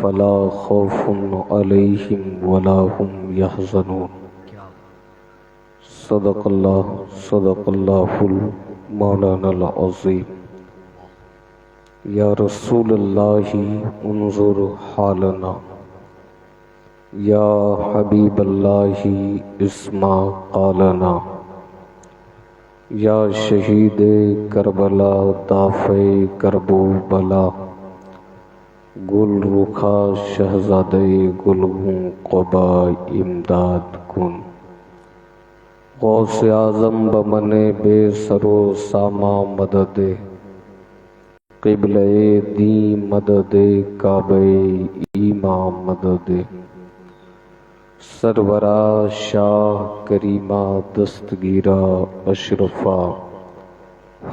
فلا خوف علیہم ولا هم يحزنون۔ صدق اللہ مولانا العظیم۔ یا رسول اللہ انظر حالنا، یا حبیب اللہ اسمع قالنا، یا شہید کربلا دافع کرب و بلا، گل رخا شہزادہ گل ہوں قبا امداد کن۔ غوث اعظم بمن بے سر و ساما مدد، قبلہ دین مدد کعبہ ایمان مدد، سرورا شاہ کریمہ دستگیرہ اشرفا،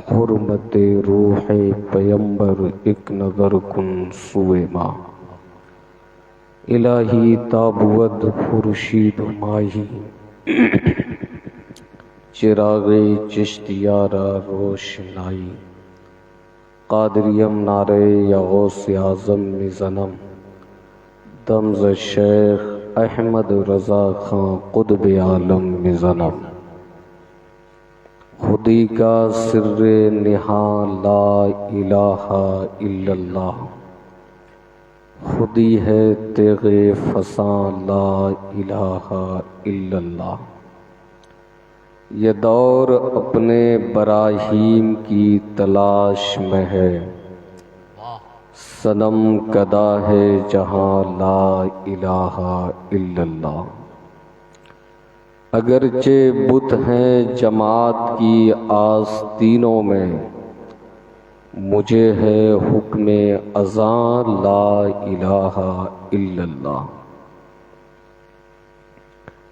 حرمت روح پیمبر ایک نظر کن سوئے ماں۔ الہی تابود خورشید ماہی، چراغ چشتیارہ روشنائی، قادریم نعرے یا غوث اعظم نزنم، دمز شیخ احمد رضا خان قطب عالم نزنم۔ خودی کا سر نہاں لا الہ الا اللہ، خودی ہے تیغ فساں لا الہ الا اللہ۔ یہ دور اپنے براہیم کی تلاش میں ہے، صنم کدا ہے جہاں لا الہ الا اللہ۔ اگرچہ بت ہیں جماعت کی آستینوں میں، مجھے ہے حکم اذاں لا الہ الا اللہ۔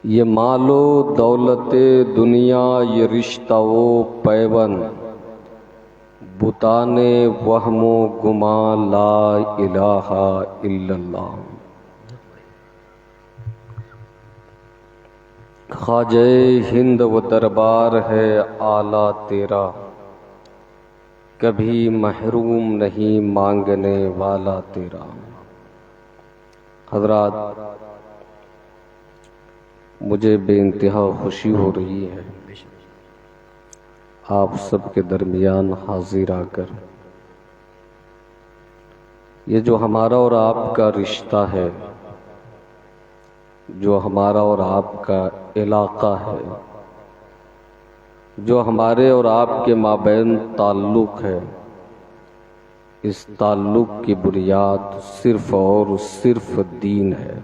یہ مال و دولت دنیا یہ رشتہ و پیوند، بتان وہم و گماں لا الہ الا اللہ۔ خواجہ ہند و دربار ہے آلہ تیرا، کبھی محروم نہیں مانگنے والا تیرا۔ حضرات، مجھے بے انتہا خوشی ہو رہی ہے آپ سب کے درمیان حاضر آ کر۔ یہ جو ہمارا اور آپ کا رشتہ ہے، جو ہمارا اور آپ کا علاقہ ہے، جو ہمارے اور آپ کے مابین تعلق ہے، اس تعلق کی بنیاد صرف اور صرف دین ہے۔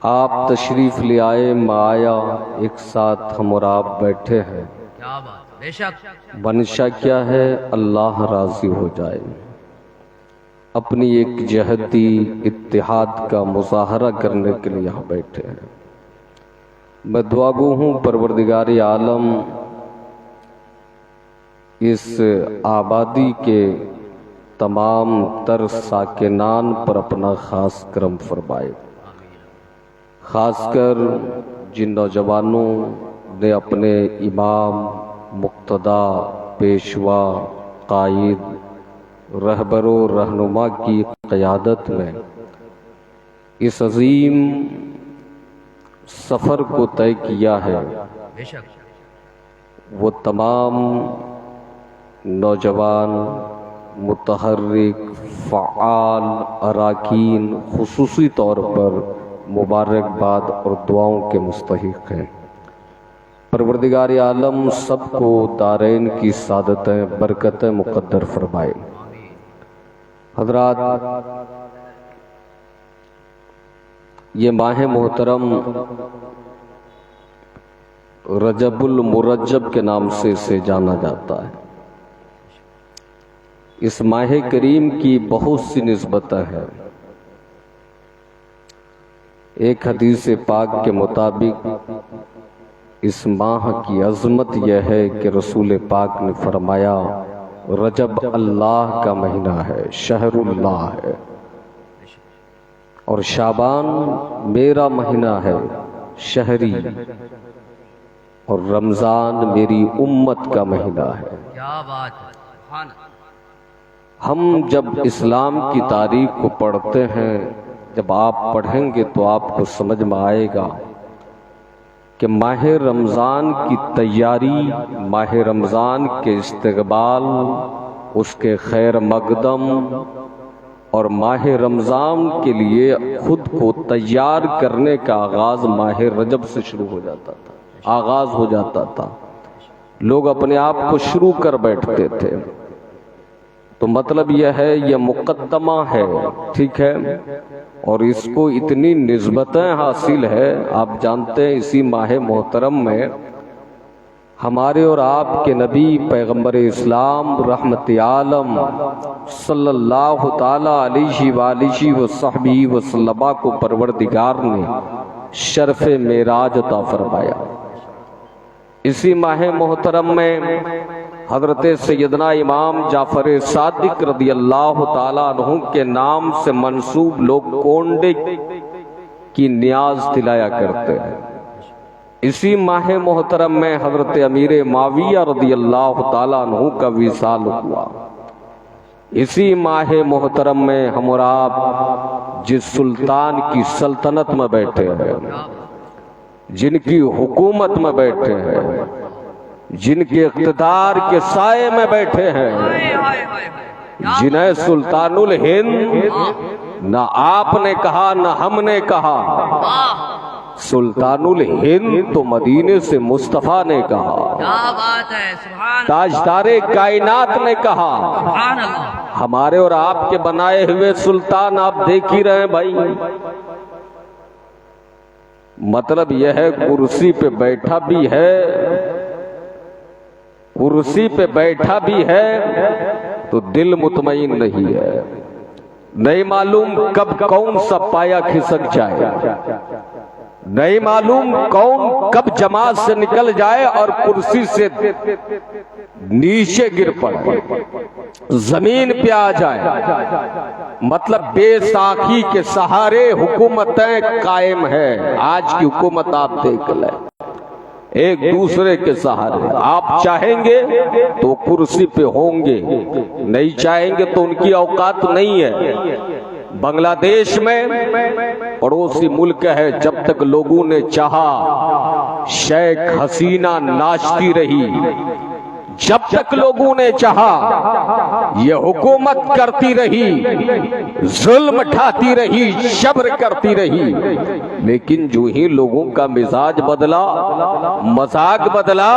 آپ تشریف لے آئے، میں آیا، ایک ساتھ ہم اور آپ بیٹھے ہیں۔ کیا بات، بے شک۔ منشا کیا ہے؟ اللہ راضی ہو جائے۔ اپنی ایک جہتی اتحاد کا مظاہرہ کرنے کے لیے یہاں بیٹھے ہیں۔ میں دعا گو ہوں پروردگار عالم اس آبادی کے تمام تر ساکنان پر اپنا خاص کرم فرمائے، خاص کر جن نوجوانوں نے اپنے امام، مقتدا، پیشوا، قائد، رہبر و رہنما کی قیادت میں اس عظیم سفر کو طے کیا ہے، بے شک۔ وہ تمام نوجوان، متحرک، فعال اراکین خصوصی طور پر مبارکباد اور دعاؤں کے مستحق ہیں۔ پروردگار عالم سب کو دارین کی سعادتیں، برکتیں مقدر فرمائے۔ حضرات، یہ ماہ محترم رجب المرجب کے نام سے اسے جانا جاتا ہے۔ اس ماہ کریم کی بہت سی نسبتیں ہیں۔ ایک حدیث پاک کے مطابق اس ماہ کی عظمت یہ ہے کہ رسول پاک نے فرمایا رجب اللہ کا مہینہ ہے، شہر اللہ ہے، اور شعبان میرا مہینہ ہے، شہری، اور رمضان میری امت کا مہینہ ہے۔ کیا بات ہے، سبحان اللہ۔ ہم جب اسلام کی تاریخ کو پڑھتے ہیں، جب آپ پڑھیں گے تو آپ کو سمجھ میں آئے گا کہ ماہ رمضان کی تیاری، ماہ رمضان کے استقبال، اس کے خیر مقدم اور ماہ رمضان کے لیے خود کو تیار کرنے کا آغاز ماہ رجب سے شروع ہو جاتا تھا، آغاز ہو جاتا تھا۔ لوگ اپنے آپ کو شروع کر بیٹھتے تھے۔ تو مطلب یہ ہے، یہ مقدمہ ہے، ٹھیک ہے، اور اس کو اتنی نسبتیں حاصل ہے۔ آپ جانتے ہیں اسی ماہ محترم میں ہمارے اور آپ کے نبی پیغمبر اسلام رحمت عالم صلی اللہ تعالی علیہ وآلہ وصحبہ وسلم کو پروردگار نے شرف معراج عطا فرمایا۔ اسی ماہ محترم میں حضرت سیدنا امام جعفر صادق رضی اللہ تعالیٰ عنہ کے نام سے منسوب لوگ کونڈے کی نیاز دلایا کرتے ہیں۔ اسی ماہ محترم میں حضرت امیر معاویہ رضی اللہ تعالیٰ عنہ کا وصال ہوا۔ اسی ماہ محترم میں ہم اور آپ جس سلطان کی سلطنت میں بیٹھے ہیں، جن کی حکومت میں بیٹھے ہیں، جن کے اقتدار کے سائے میں بیٹھے ہیں، جنہیں سلطان الہند نہ آپ نے کہا نہ ہم نے کہا، سلطان الہند تو مدینے سے مصطفیٰ نے کہا، کیا بات ہے، سبحان تاجدار کائنات نے کہا۔ سبحان اللہ۔ ہمارے اور آپ کے بنائے ہوئے سلطان آپ دیکھ ہی رہے ہیں بھائی۔ مطلب یہ ہے کرسی پہ بیٹھا بھی ہے، کرسی پہ بیٹھا بھی ہے تو دل مطمئن نہیں ہے، نہیں معلوم کب کون سا پایا کھسک جائے، نہیں معلوم کون کب جماعت سے نکل جائے اور کرسی سے نیچے گر پڑے، زمین پہ آ جائے۔ مطلب بے ساکھی کے سہارے حکومتیں قائم ہیں۔ آج کی حکومت آپ دیکھ لیں، ایک دوسرے کے سہارے، آپ چاہیں گے تو کرسی پہ ہوں گے، نہیں چاہیں گے تو ان کی اوقات نہیں ہے۔ بنگلہ دیش میں پڑوسی ملک ہے، جب تک لوگوں نے چاہا شیخ حسینہ ناچتی رہی، جب تک لوگوں نے چاہا یہ حکومت کرتی رہی، ظلم ڈھاتی رہی، جبر کرتی رہی۔ لیکن جو ہی لوگوں کا مزاج بدلا، مزاج بدلا،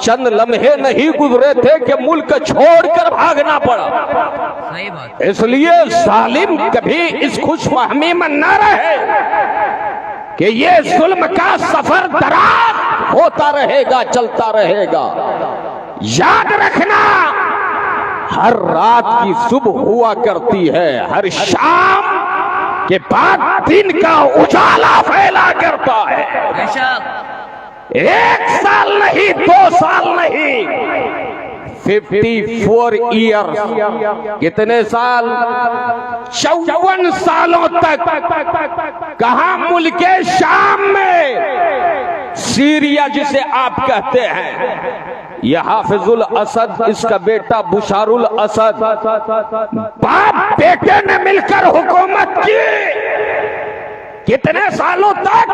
چند لمحے نہیں گزرے تھے کہ ملک چھوڑ کر بھاگنا پڑا۔ صحیح بات۔ اس لیے ظالم کبھی اس خوش فہمی میں نہ رہے کہ یہ ظلم کا سفر دراز ہوتا رہے گا، چلتا رہے گا۔ یاد رکھنا، ہر رات کی صبح ہوا کرتی ہے، ہر شام کے بعد دن کا اجالا پھیلا کرتا ہے۔ بے شک۔ 1 سال نہیں، 2 سال نہیں، 54 ایئر، کتنے سال؟ 54 سالوں تک۔ کہاں؟ ملک شام میں، سیریا جسے آپ کہتے ہیں۔ یہ حافظ الاسد، اس کا بیٹا بشار الاسد، باپ بیٹے نے مل کر حکومت کی۔ کتنے سالوں تک؟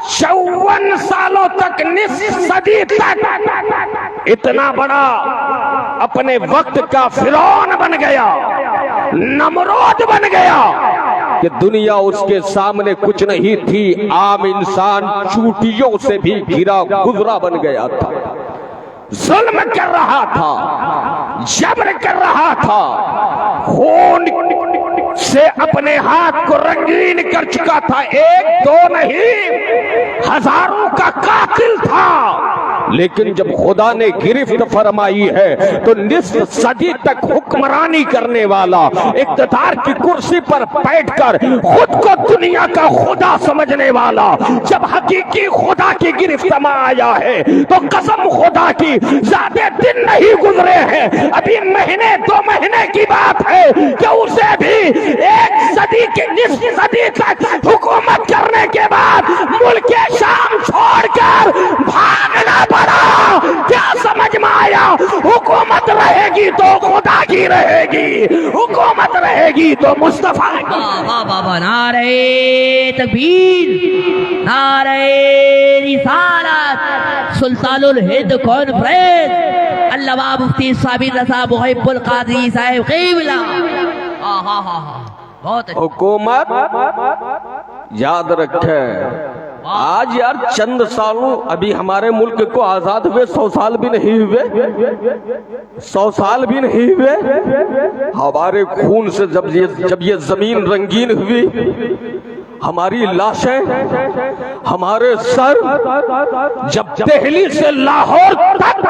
54 سالوں تک، نصف صدی تک۔ اتنا بڑا اپنے وقت کا فرعون بن گیا، نمرود بن گیا کہ دنیا اس کے سامنے کچھ نہیں تھی، عام انسان چوٹیوں سے بھی گھرا گزرا بن گیا تھا، ظلم کر رہا تھا، جبر کر رہا تھا، خون سے اپنے ہاتھ کو رنگین کر چکا تھا، 1 2 نہیں، ہزاروں کا قاتل تھا۔ لیکن جب خدا نے گرفت فرمائی ہے تو نصف صدی تک حکمرانی کرنے والا، اقتدار کی کرسی پر بیٹھ کر خود کو دنیا کا خدا سمجھنے والا، جب حقیقی خدا کی گرفت میں آیا ہے تو قسم خدا کی زیادہ دن نہیں گزرے ہیں، ابھی مہینے 2 مہینے کی بات ہے کہ اسے بھی 1 صدی کی نصف صدی تک حکومت کرنے کے بعد ملک شام چھوڑ کر کر بھاگنا پڑا. کیا سمجھ میں آیا؟ حکومت رہے گی تو خدا کی رہے گی، حکومت رہے گی تو مصطفیٰ کی. بابا بابا نعرہ تکبیر، نعرہ رسالت، سلطان الہند کانفرنس، علامہ مفتی صابر رضا محب القادری صاحب قبلہ. بہت اچھا. حکومت یاد رکھے، آج یار چند سالوں، ابھی ہمارے ملک کو آزاد ہوئے 100 سال بھی نہیں ہوئے، 100 سال بھی نہیں ہوئے. ہمارے خون سے جب یہ زمین رنگین ہوئی، ہماری لاشیں، ہمارے سر جب دہلی سے لاہور تک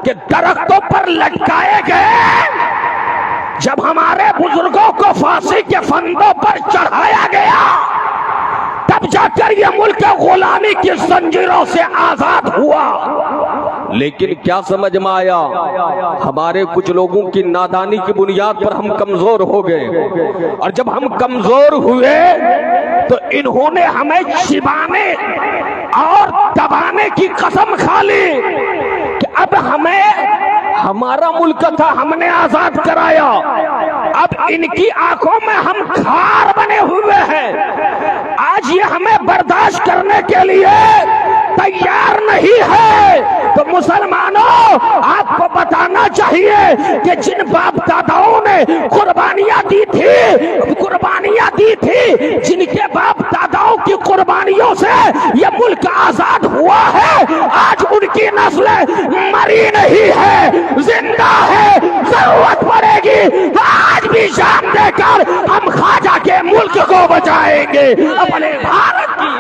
کے درختوں پر لٹکائے گئے، جب ہمارے بزرگوں کو پھانسی کے پھندوں پر چڑھایا گیا، تب جا کر یہ ملک غلامی کی زنجیروں سے آزاد ہوا. لیکن کیا سمجھ میں آیا؟ ہمارے کچھ لوگوں کی نادانی کی بنیاد پر ہم کمزور ہو گئے، اور جب ہم کمزور ہوئے تو انہوں نے ہمیں چبانے اور دبانے کی قسم کھا لی کہ اب ہمیں، ہمارا ملک تھا، ہم نے آزاد کرایا، اب ان کی آنکھوں میں ہم کھار بنے ہوئے ہیں. آج یہ ہمیں برداشت کرنے کے لیے تیار نہیں ہے. تو مسلمانوں، آپ کو بتانا چاہیے کہ جن باپ داداؤں نے قربانیاں دی تھی، جن کے باپ داداؤں کی قربانیوں سے یہ ملک آزاد ہوا ہے، آج ان کی نسلیں مری نہیں ہے، زندہ ہے. ضرورت پڑے گی آج بھی جان دے کر ہم خواجہ کے ملک کو بچائیں گے، اپنے بھارت کی.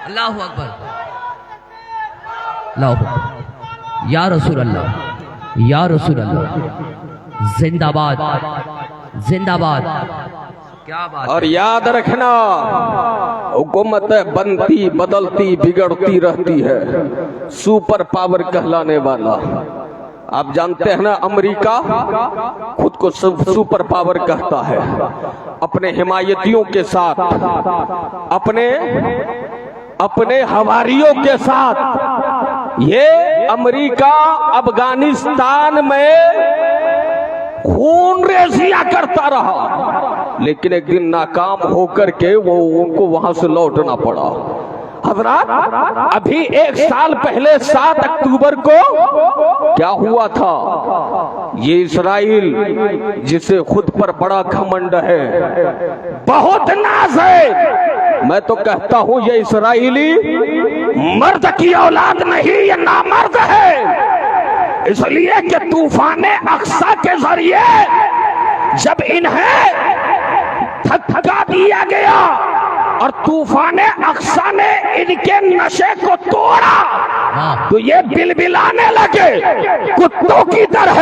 اللہ اکبر، اللہ اکبر. یا رسول اللہ، یا رسول اللہ، زندہ باد، زندہ باد. کیا بات. اور یاد رکھنا، حکومتیں بنتی، بدلتی، بگڑتی رہتی ہے. سپر پاور کہلانے والا، آپ جانتے ہیں نا، امریکہ خود کو سپر پاور کہتا ہے. اپنے حمایتیوں کے ساتھ، اپنے ہواریوں کے ساتھ یہ امریکہ افغانستان میں خون ریزیاں کرتا رہا، لیکن ایک دن ناکام ہو کر کے ان کو وہاں سے لوٹنا پڑا. حضرات، ابھی 1 سال پہلے 7 اکتوبر کو کیا ہوا تھا؟ یہ اسرائیل، جسے خود پر بڑا گھمنڈ ہے، بہت ناز ہے، میں تو کہتا ہوں یہ اسرائیلی مرد کی اولاد نہیں، یہ نامرد ہے. اس لیے کہ طوفان اقصی کے ذریعے جب انہیں دھکا دیا گیا اور طوفان اقصی نے ان کے نشے کو توڑا، تو یہ بلبلانے لگے کتوں کی طرح.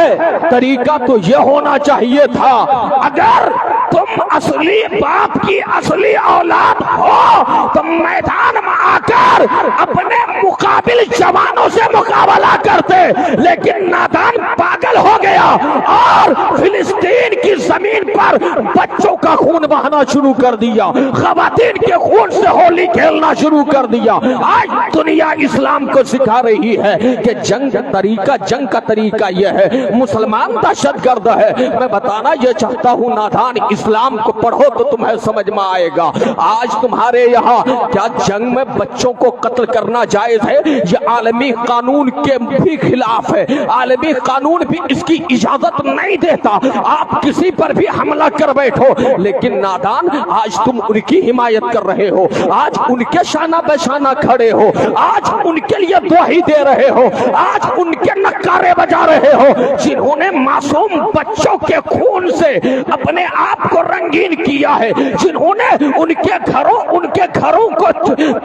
طریقہ تو یہ ہونا چاہیے تھا، اگر تم اصلی باپ کی اصلی اولاد ہو تو میدان میں آ کر اپنے مقابل جوانوں سے مقابلہ کرتے. لیکن نادان پاگل ہو گیا اور فلسطین کی زمین پر بچوں کا خون بہانا شروع کر دیا، خواتین کے خون سے ہولی کھیلنا شروع کر دیا. آج دنیا اسلام کو سکھا رہی ہے کہ جنگ کا طریقہ یہ ہے. مسلمان دہشت گرد ہے. میں بتانا یہ چاہتا ہوں، نادان اسلام کو پڑھو تو تمہیں سمجھ میں آئے گا. آج تمہارے یہاں کیا جنگ میں بچوں کو قتل کرنا جائز ہے؟ یہ عالمی قانون کے بھی خلاف ہے. عالمی قانون بھی اس کی اجازت نہیں دیتا. آپ کسی پر بھی حملہ کر بیٹھو، لیکن نادان آج تم ان کی حمایت کر رہے ہو، آج ان کے شانہ بہ شانہ کھڑے ہو، آج ان کے لیے دعائی دے رہے ہو، آج ان کے نکارے بجا رہے ہو، جنہوں نے معصوم بچوں کے خون سے اپنے آپ کو رنگین کیا ہے، جنہوں نے ان کے گھروں کو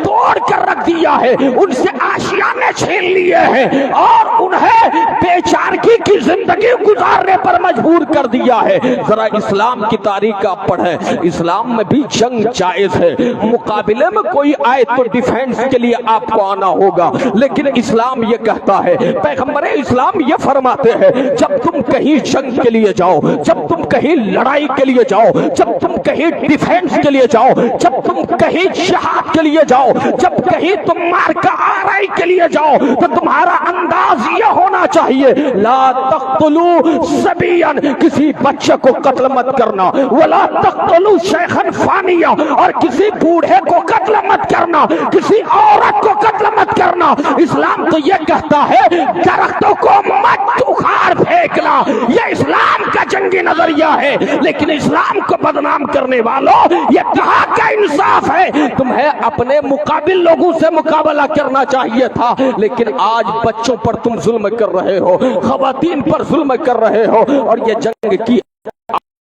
توڑ کر رکھ دیا ہے، ان سے آشیانے چھین لیے ہیں اور انہیں بے چارگی کی زندگی گزارنے پر مجبور کر دیا ہے. ذرا اسلام کی تاریخ آپ پڑھیں، اسلام میں بھی جنگ جائز ہے، مقابلے میں کوئی آئے تو ڈیفینس کے لیے آپ کو آنا ہوگا، لیکن اسلام یہ کہتا ہے، پیغمبر اسلام یہ فرماتے ہیں، جب تم کہیں جنگ کے لیے جاؤ، جب تم کہیں لڑائی کے لیے جاؤ، جب تم کہیں ڈیفینس کے لیے جاؤ، جب تم کہیں جہاد کے لیے جاؤ، جب کہیں تم مارکا آرائی کے لیے جاؤ، تو تمہارا انداز یہ ہونا چاہیے، لا تقتلوا سبیا، کسی بچے کو قتل مت کرنا، ولا تقتلوا شیخا فانیا، اور کسی بوڑھے کو قتل مت کرنا، کسی عورت کو قتل مت کرنا۔ اسلام تو یہ کہتا ہے درختوں کو مت اکھاڑ پھینکنا، یہ اسلام کا جنگی نظریہ ہے، لیکن اسلام کو بدنام کرنے والوں، یہ کہاں کا انصاف ہے؟ تمہیں اپنے مقابل لوگوں سے مقابلہ کرنا چاہیے تھا، لیکن آج بچوں پر تم ظلم کر رہے ہو، خواتین پر ظلم کر رہے ہو، اور یہ جنگ کی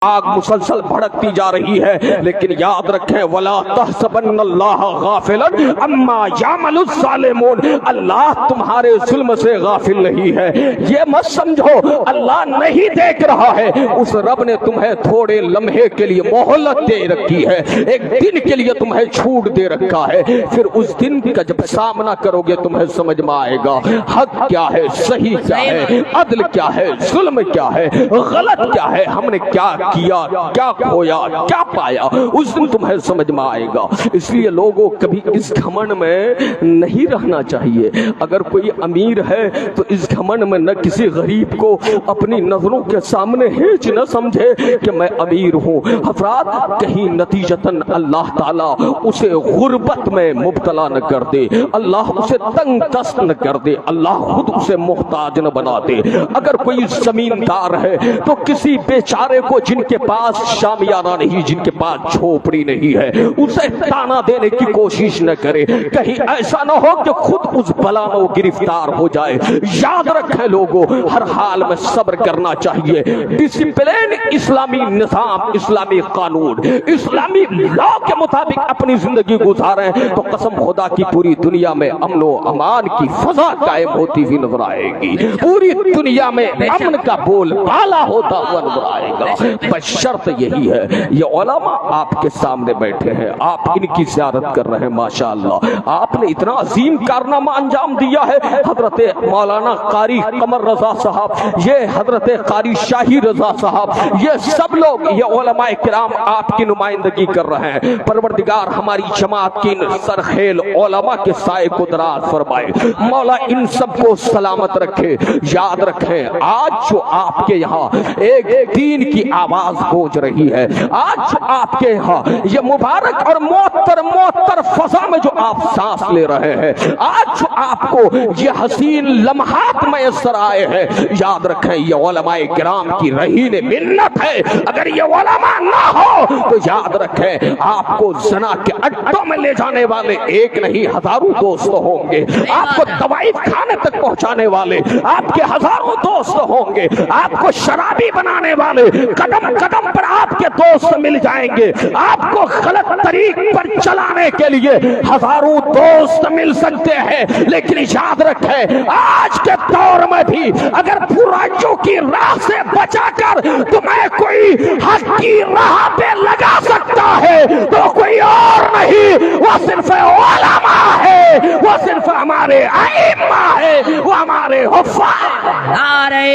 آگ مسلسل بھڑکتی جا رہی ہے۔ لیکن یاد رکھیں، وَلَا تَحْسَبَنَّ اللَّهَ غَافِلًا عَمَّا يَعْمَلُ الظَّالِمُونَ، اللہ تمہارے ظلم سے غافل نہیں ہے، یہ مت سمجھو اللہ نہیں دیکھ رہا ہے، اس رب نے تمہیں تھوڑے لمحے کے لیے مہلت دے رکھی ہے، ایک دن کے لیے تمہیں چھوٹ دے رکھا ہے، پھر اس دن کا جب سامنا کرو گے تمہیں سمجھ میں آئے گا حق کیا ہے، صحیح کیا ہے، عدل کیا ہے، ظلم کیا ہے، غلط کیا ہے، ہم نے کیا کیا، کیا کھویا، کیا پایا، اس دن تمہیں سمجھ میں آئے گا۔ اس لیے لوگوں کبھی اس گھمنڈ میں نہیں رہنا چاہیے۔ اگر کوئی امیر ہے تو اس گھمنڈ میں نہ کسی غریب کو اپنی نظروں کے سامنے ہیچ نہ سمجھے کہ میں امیر ہوں۔ افراد کہیں نتیجتاً اللہ تعالیٰ اسے غربت میں مبتلا نہ کر دے، اللہ اسے تنگ دست نہ کر دے، اللہ خود اسے محتاج نہ بنا دے۔ اگر کوئی زمیندار ہے تو کسی بیچارے کو جن کے پاس شامیانہ نہیں، جن کے پاس جھوپڑی نہیں ہے، اسے تانا دینے کی کوشش نہ کرے، کہیں ایسا نہ ہو کہ خود اس بلا میں وہ گرفتار ہو جائے۔ یاد رکھیں لوگوں، ہر حال میں صبر کرنا چاہیے۔ ڈسپلین، اسلامی نظام، اسلامی قانون، اسلامی لا کے مطابق اپنی زندگی گزاریں تو قسم خدا کی پوری دنیا میں امن و امان کی فضا قائم ہوتی ہوئی نظر آئے گی، پوری دنیا میں امن کا بول بالا ہوتا ہوا نظر آئے گا۔ بس شرط یہی ہے، یہ علماء آپ کے سامنے بیٹھے ہیں، آپ ان کی زیارت کر رہے ہیں، ماشاءاللہ آپ نے اتنا عظیم کارنامہ انجام دیا ہے۔ حضرت مولانا قاری قمر رضا صاحب، یہ حضرت قاری شاہی رضا صاحب، یہ سب لوگ، یہ علماء کرام آپ کی نمائندگی کر رہے ہیں۔ پروردگار ہماری جماعت کی سرخیل علماء کے سائے کو دراز فرمائے، مولا ان سب کو سلامت رکھے۔ یاد رکھیں، آج جو آپ کے یہاں ایک دین کی آواز گونج رہی ہے، آج جو آپ کے یہاں یہ مبارک اور معطر فضا میں جو آپ سانس لے رہے ہیں، آج جو آپ کو یہ حسین لمحات میسر آئے ہیں، یاد رکھیں یہ علماء کرام کی رہین منت ہے۔ اگر یہ علماء نہ ہو تو یاد رکھیں آپ کو زنا کے اڈوں میں لے جانے والے ایک نہیں ہزاروں دوست ہوں گے، آپ کو دوائی کھانے تک پہنچانے والے آپ کے ہزاروں دوست ہوں گے، آپ کو شرابی بنانے والے قدم قدم پر آپ کے دوست مل جائیں گے، آپ کو غلط طریق پر چلانے کے لیے ہزاروں دوست مل سکتے ہیں، لیکن یاد رکھیں آج کے دور میں بھی اگر برائیوں کی راہ سے بچا کر تمہیں کوئی حق کی راہ پہ لگا سکتا ہے تو کوئی اور نہیں، وہ صرف علماء ہے، وہ صرف ہمارے ائمہ ہے، وہ ہمارے حفاظ۔ نعرہ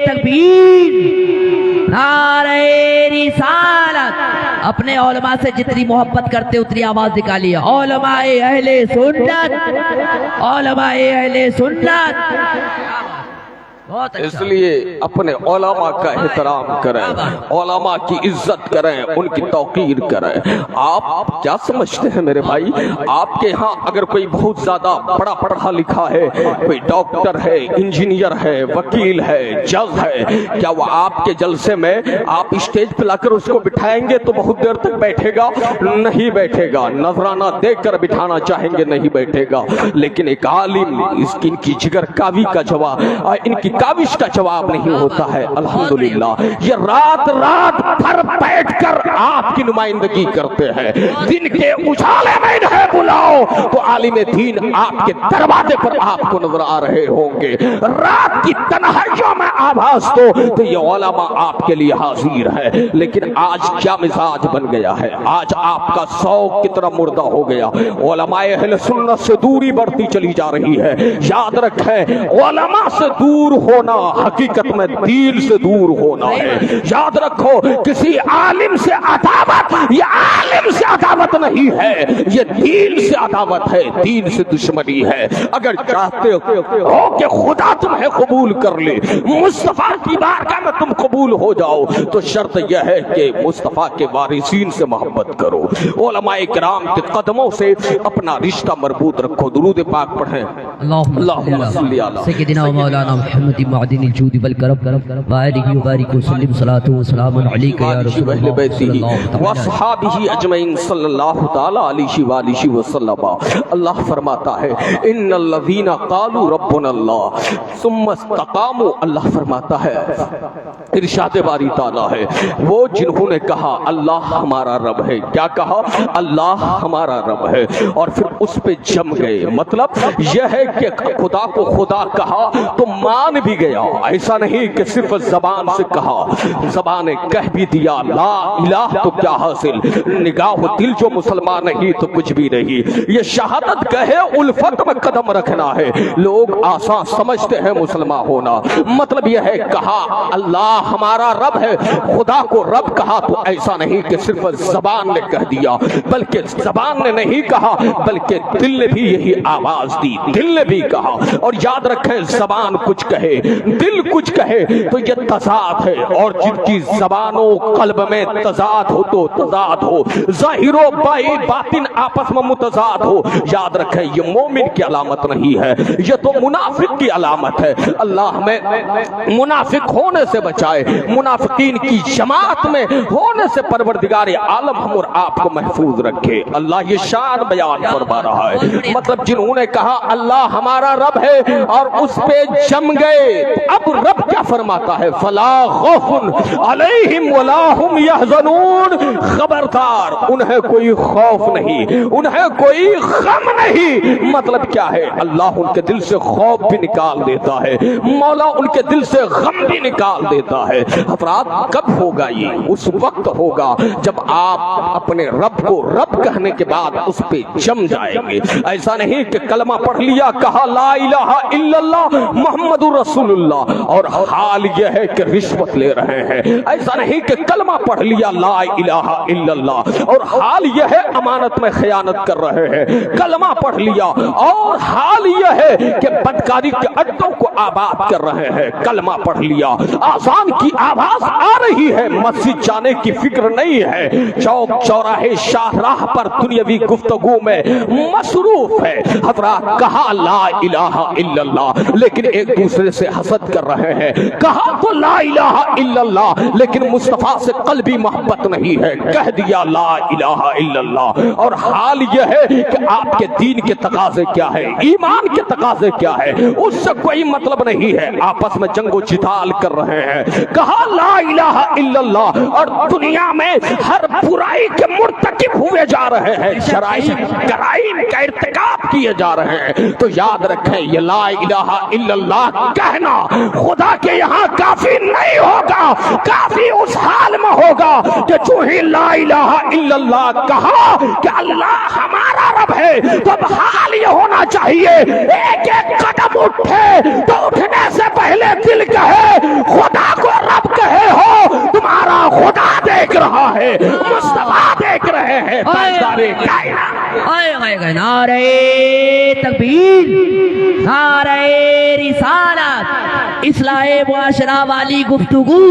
تکبیر، نعرہ رسالت۔ اپنے علماء سے جتنی محبت کرتے اتنی آواز نکالیے، علماء اہل سنت، علماء اہل سنت۔ اس لیے اپنے علماء کا احترام کریں، علماء کی عزت کریں، ان کی توقیر کریں۔ آپ کیا سمجھتے ہیں میرے بھائی، آپ کے ہاں اگر کوئی بہت زیادہ بڑا پڑھا لکھا ہے، کوئی ڈاکٹر ہے، انجینئر ہے، وکیل ہے، جج ہے، کیا وہ آپ کے جلسے میں آپ اسٹیج پہ لا کر اس کو بٹھائیں گے تو بہت دیر تک بیٹھے گا؟ نہیں بیٹھے گا۔ نذرانہ دے کر بٹھانا چاہیں گے، نہیں بیٹھے گا۔ لیکن ایک عالم، ان کی جگر کاوی کا جواب، ان کی کاوش کا جواب نہیں ہوتا ہے. الحمدللہ یہ رات بھر بیٹھ کر آپ کی نمائندگی کرتے ہیں. دن کے اجالے میں انہیں بلاؤ تو عالم دین آپ کے دروازے پر آپ کو نظر آ رہے ہوں گے. رات کی تنہائیوں میں آواز دو تو یہ علماء آپ کے لیے حاضر ہے. لیکن آج کیا مزاج بن گیا ہے, آج آپ کا شوق کتنا مردہ ہو گیا. علماء اہل سنت سے دوری بڑھتی چلی جا رہی ہے. یاد رکھیں علماء سے دور ہونا حقیقت میں دین سے دور ہونا ہے. یاد رکھو کسی عالم سے عداوت یہ عالم سے عداوت نہیں ہے, یہ دین سے عداوت ہے, دین سے دشمنی ہے. اگر چاہتے ہو کہ خدا تمہیں قبول کر لے, مصطفیٰ کی بارگاہ میں تم قبول ہو جاؤ, تو شرط یہ ہے کہ مصطفیٰ کے وارثین سے محبت کرو, علماء کرام کے قدموں سے اپنا رشتہ مربوط رکھو. درود پاک پڑھیں. اللہم صلی علی سیدنا و مولانا محمد معدن الجود والکرم وآلہ وبارک وسلم صلاۃ و سلام علیک یا رسول اللہ واصحابہ اجمعین صلی اللہ تعالی علیہ وآلہ وسلم. اللہ فرماتا ہے ان الذین قالوا ربنا اللہ ثم استقاموا. اللہ فرماتا ہے ارشاد باری تعالی ہے وہ جنہوں نے کہا اللہ ہمارا رب ہے. کیا کہا؟ اللہ ہمارا رب ہے, اور پھر اس پہ جم گئے. مطلب یہ ہے کہ خدا کو خدا کہا تو مان بھی گیا. ایسا نہیں کہ صرف زبان سے کہا, زبان نے کہہ بھی دیا لا الہ تو کیا حاصل, نگاہ دل جو مسلمان نہیں تو کچھ بھی نہیں. یہ شہادت کہے الفت میں قدم رکھنا ہے. لوگ آسان سمجھتے ہیں مسلمان ہونا, مطلب یہ ہے کہا اللہ ہمارا رب ہے, خدا کو رب کہا تو ایسا نہیں کہ صرف زبان نے کہہ دیا, بلکہ زبان نے نہیں کہا بلکہ دل نے بھی یہی آواز دی, دل نے بھی کہا. اور یاد رکھیں زبان کچھ کہے دل کچھ کہے تو یہ تضاد ہے, اور جن کی زبان و قلب میں تضاد ہو تو تضاد ہو, ظاہر و باطن آپس میں متضاد ہو, یاد رکھیں یہ مومن کی علامت نہیں ہے, یہ تو منافق کی علامت ہے. اللہ ہمیں منافق ہونے سے بچائے, منافقین کی جماعت میں ہونے سے پروردگار عالم ہم اور آپ کو محفوظ رکھے. اللہ یہ شان بیان فرما رہا ہے. مطلب جنہوں نے کہا اللہ ہمارا رب ہے اور اس پہ جم گئے, اب رب کیا فرماتا ہے فلا خوف علیہم ولا هم يحزنون. خبردار انہیں کوئی خوف نہیں, انہیں کوئی غم نہیں. مطلب کیا ہے اللہ ان کے دل سے خوف بھی نکال دیتا ہے, مولا ان کے دل سے غم بھی نکال دیتا ہے. افراد کب ہوگا یہ؟ اس وقت ہوگا جب آپ اپنے رب کو رب کہنے کے بعد اس پہ جم جائیں گے. ایسا نہیں کہ کلمہ پڑھ لیا کہا لا الہ الا اللہ محمد رسول اللہ اور حال یہ ہے کہ رشوت لے رہے ہیں. ایسا نہیں کہ کلمہ پڑھ لیا لا الہ الا اللہ اور حال یہ ہے امانت میں خیانت کر رہے ہیں. کلمہ پڑھ لیا اور حال یہ ہے کہ بدکاری کے اڈوں کو آباد کر رہے ہیں. کلمہ پڑھ لیا, آذان کی آواز آ رہی ہے, مسجد جانے کی فکر نہیں ہے, چوک چوراہے شاہراہ پر دنیاوی گفتگو میں مصروف ہے. حضرات کہا لا الہ الا اللہ لیکن ایک دوسرے سے حسد کر رہے ہیں. کہا تو لا الہ الا اللہ لیکن مصطفیٰ سے قلبی محبت نہیں ہے. کہہ دیا لا الہ الا اللہ اور حال یہ ہے کہ آپ کے دین کے تقاضے کیا ہے, ایمان کے تقاضے کیا ہے, اس سے کوئی مطلب نہیں ہے. آپس میں جنگ و جدال کر رہے ہیں. کہا لا الہ الا اللہ اور دنیا میں ہر برائی کے مرتکب ہوئے جا رہے ہیں, جرائم کا ارتکاب کیے جا رہے ہیں. تو یاد رکھیں یہ لا الہ الا اللہ کہنا خدا کے یہاں کافی نہیں ہوگا. کافی اس حال میں ہوگا کہ جو ہی لا الہ الا اللہ کہا کہ اللہ ہمارا رب ہے, تو اب حال یہ ہونا چاہیے ایک ایک قدم اٹھے تو اٹھنے سے پہلے دل کہے خدا کو رب کہے ہو, تمہارا خدا دیکھ رہا ہے, مصطفیٰ دیکھ رہے ہیں. نعرہ تکبیر, نعرہ رسالت, اصلاح معاشرہ والی گفتگو.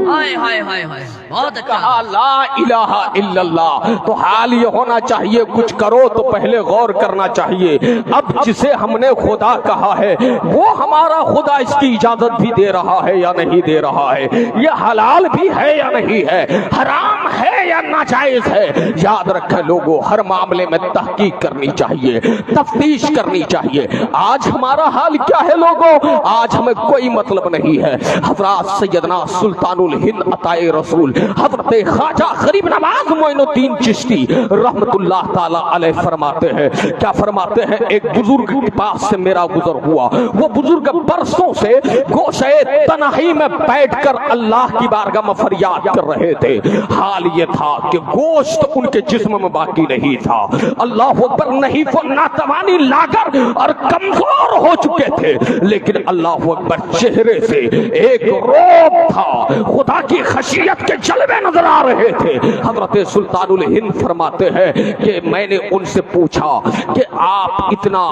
ہائے ہائے ہائے ہائے بہت اچھا کہا لا الہ الا اللہ. تو حال یہ ہونا چاہیے کچھ کرو تو پہلے غور کرنا چاہیے. اب جسے ہم نے خدا کہا ہے وہ ہمارا خدا اس کی اجازت بھی دے رہا ہے یا نہیں دے رہا ہے, یہ حلال بھی ہے یا نہیں ہے, حرام ہے یا ناجائز ہے. یاد رکھیں لوگوں, ہر معاملے میں تحقیق کرنی چاہیے, تفتیش کرنی چاہیے. آج ہمارا حال کیا ہے لوگوں؟ آج ہمیں کوئی مطلب نہیں ہے. حضرات سیدنا سلطان الہند عطائے رسول حضرت خواجہ غریب نواز معین الدین چشتی رحمت اللہ تعالی علیہ فرماتے ہیں, کیا فرماتے ہیں, ایک بزرگ کے پاس سے میرا گزر ہوا. وہ بزرگ برسوں سے گوشے تنہائی میں بیٹھ کر اللہ کی بارگاہ میں فریاد کر رہے تھے. حال یہ تھا کہ گوشت ان کے جسم میں باقی نہیں تھا. اللہ اکبر, نہیں وہ ناتوانی لاگر اور کمزور ہو چکے تھے, لیکن اللہ اکبر چہرے سے ایک روب تھا, خدا کی خشیت کے جلوے نظر آ رہے تھے. حضرت سلطان الہند فرماتے ہیں کہ میں نے ان سے پوچھا کہ آپ اتنا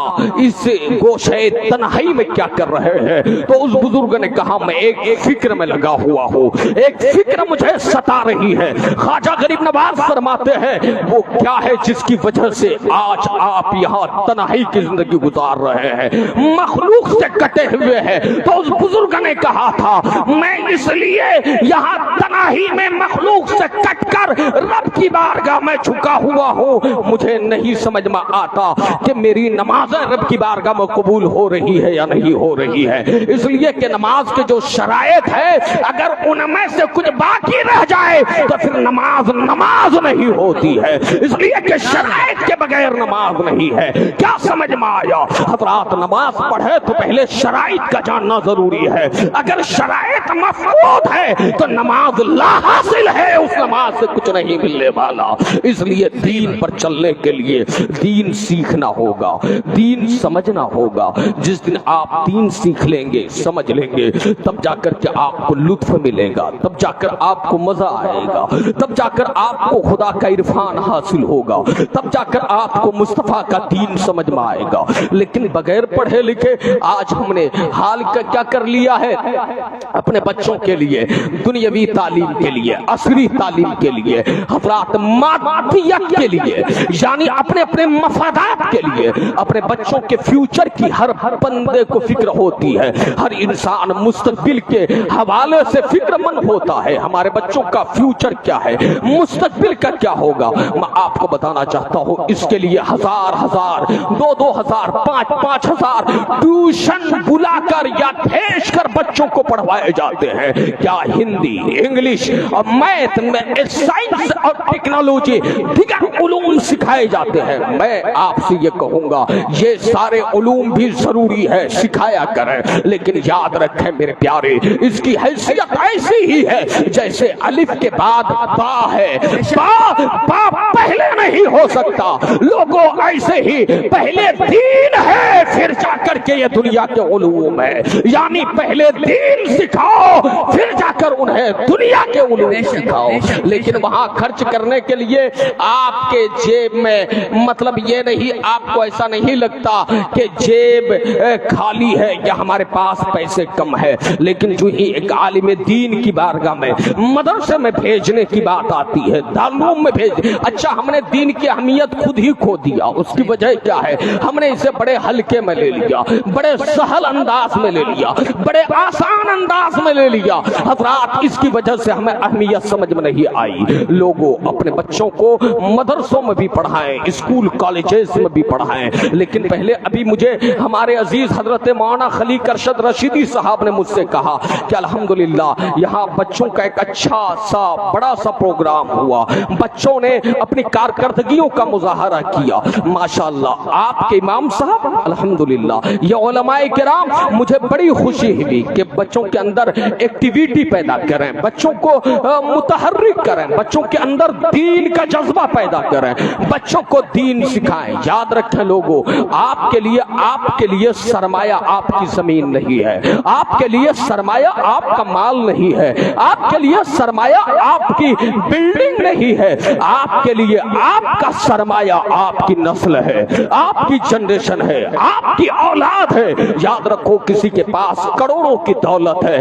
اس گوشے تنہائی میں کیا کر رہے ہیں؟ تو اس بزرگ نے کہا میں ایک فکر میں لگا ہوا ہوں, ایک فکر مجھے ستا رہی ہے. خواجہ غریب نواز فرماتے ہیں وہ کیا ہے جس کی وجہ سے آج آپ یہاں تنہائی کی زندگی گزار رہے ہیں, مخلوق سے کٹے ہوئے ہیں. تو اس بزرگ نے کہا تھا میں اس لیے یہاں تنہائی میں مخلوق سے کٹ کر رب کی بارگاہ میں جھکا ہوا ہوں. مجھے نہیں سمجھ میں آتا کہ میری نمازیں رب کی بارگاہ میں قبول ہو رہی ہے یا نہیں ہو رہی ہے, اس لیے کہ نماز کے جو شرائط ہے اگر ان میں سے کچھ باقی رہ جائے تو پھر نماز نہیں ہوتی ہے. اس لیے کہ شرائط کے بغیر نماز نہیں ہے. کیا سمجھ میں آیا؟ حضرات نماز پڑھے تو پہلے شرائط کا جاننا ضروری ہے. اگر شرائط مفقود ہے تو نماز لا حاصل ہے, اس نماز سے کچھ نہیں ملنے والا. اس لیے دین پر چلنے کے لیے دین سیکھنا ہوگا, دین سمجھنا ہوگا. جس دن آپ دین سیکھ لیں گے, سمجھ لیں گے, تب جا کر کے آپ کو لطف ملے گا, تب جا کر آپ کو مزہ آئے گا, تب جا کر آپ کو خدا کا عرفان حاصل ہوگا, تب جا کر آپ کو مصطفیٰ کا دین سمجھ میں آئے گا. لیکن بغیر پڑھے لکھے آج ہم نے حال کا کیا کر لیا ہے, اپنے بچوں کے لیے دنیاوی تعلیم کے لیے, عصری تعلیم کے لیے, حضرات مادیت کے لیے, یعنی اپنے مفادات کے لیے, اپنے بچوں کے فیوچر کی ہر بندے کو فکر ہوتی ہے. ہر انسان مستقبل کے حوالے سے فکر مند ہوتا ہے. ہمارے بچوں کا فیوچر کیا ہے, مستقبل کا کیا ہوگا. میں آپ کو بتانا چاہتا ہوں اس کے لیے ہزار 2,000 5,000 ٹیوشن بلا کر یا بھیج کر بچوں کو پڑھوائے جاتے ہیں. کیا ہندی, انگلش اور میتھ میں سائنس اور ٹیکنالوجی دیگر علوم سکھائے جاتے ہیں. میں آپ سے یہ کہوں گا یہ سارے علوم بھی ضروری ہے, سکھایا کریں, لیکن یاد رکھیں میرے پیارے اس کی حیثیت ایسی ہی ہے جیسے الف کے بعد با ہے. با پہلے نہیں ہو سکتا. لوگوں ایسے ہی پہلے دین ہے پھر جا کر کے یہ دنیا کے علوم ہے, یعنی پہلے دین سکھاؤ پھر جا کر انہیں دنیا کے علوم سکھاؤ. لیکن وہاں خرچ کرنے کے لیے آپ کے جیب میں, مطلب یہ نہیں, آپ کو ایسا نہیں لگتا کہ جیب خالی ہے یا ہمارے پاس پیسے کم ہے, لیکن جو ہی ایک عالم دین کی بارگاہ میں مدرسے میں بھیجنے کی بات آتی ہے, دارالعلوم میں بھیج, اچھا ہم نے دین کی اہمیت خود ہی کھو دیا. اس کی وجہ کیا ہے, ہم نے اسے بڑے ہلکے میں لے لیا, بڑے سہل انداز میں لے لیا, بڑے آسان انداز میں لے لیا. حضرات اس کی وجہ سے ہمیں اہمیت سمجھ میں نہیں آئی. لوگوں اپنے بچوں کو مدرسوں میں بھی پڑھائیں, اسکول کالجز میں بھی پڑھائیں, لیکن پہلے ابھی مجھے ہمارے عزیز حضرت مولانا خلیق ارشد رشیدی صاحب نے مجھ سے کہا کہ الحمدللہ یہاں بچوں کا ایک اچھا سا بڑا سا پروگرام ہوا, بچوں نے اپنی کارکردگیوں کا مظاہرہ کیا. ماشاءاللہ آپ کے امام صاحب الحمدللہ, یہ علماء کرام, مجھے بڑی خوشی ہوئی کہ بچوں کے اندر ایکٹیویٹی پیدا کریں, بچوں کو متحرک کریں, بچوں کے اندر دین کا جذبہ پیدا کریں, بچوں کو دین سکھائیں. یاد رکھیں لوگوں, آپ کے لیے سرمایہ آپ کی زمین نہیں ہے, آپ کے لیے سرمایہ آپ کا مال نہیں ہے, آپ کے لیے سرمایہ آپ کی بلڈنگ نہیں ہے, آپ کے لیے آپ کا سرمایہ آپ کی نسل ہے, آپ کی جنریشن ہے, آپ کی اولاد ہے. یاد رکھو کسی کے پاس کروڑوں کی دولت ہے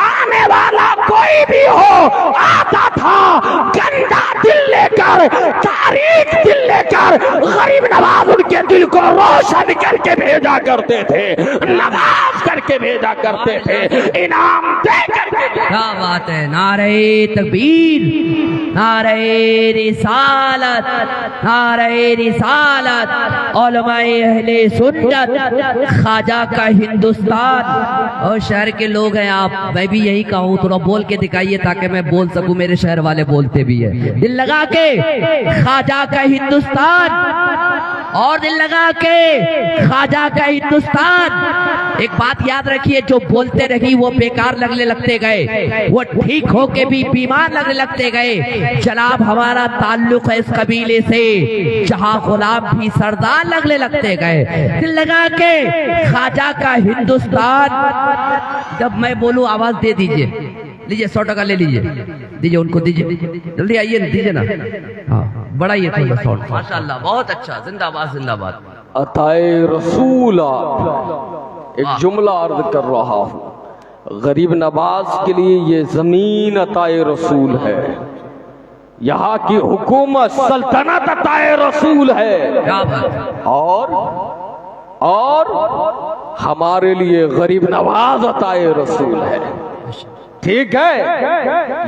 آنے والا کوئی بھی ہو آتا تھا گندا دل لے کر، تاریک دل لے کر، غریب نواز ان کے دل کو روشن کر کے بھیجا کرتے تھے، نواز کر کے بھیجا کرتے تھے، انعام دے کر کے۔ کیا بات ہے، نعرہ تکبیر، نعرہ رسالت، نعرہ رسالت، علماء اہل سنت، خواجہ کا ہندوستان۔ اور شہر کے لوگ ہیں آپ، میں بھی یہی کہوں تھوڑا بول کے دکھائیے تاکہ میں بول سکوں، میرے شہر والے بولتے بھی ہیں، دل لگا کے خواجہ کا ہندوستان، اور دل لگا کے خواجہ کا ہندوستان۔ ایک بات یاد رکھیے، جو بولتے رہی وہ بیکار لگنے لگتے گئے، وہ ٹھیک ہو کے بھی بیمار لگنے لگتے گئے۔ جناب ہمارا تعلق ہے اس قبیلے سے جہاں غلام بھی سردار لگنے لگتے گئے۔ دل لگا کے خواجہ کا ہندوستان۔ جب میں بولوں آواز دے دیجئے، لیجئے 100% لے لیجئے، دیجئے ان کو، دیجئے جلدی آئیے، دیجئے نا، ہاں بڑھائیے تھوڑا ساؤنڈ۔ ماشاءاللہ بہت اچھا، زندہ باد زندہ باد۔ عطائے رسول ایک جملہ عرض کر رہا ہوں، غریب نواز کے لیے یہ زمین عطائے رسول ہے، یہاں کی حکومت سلطنت عطائے رسول ہے، کیا بات، اور ہمارے لیے غریب نواز عطائے رسول ہے، ٹھیک ہے؟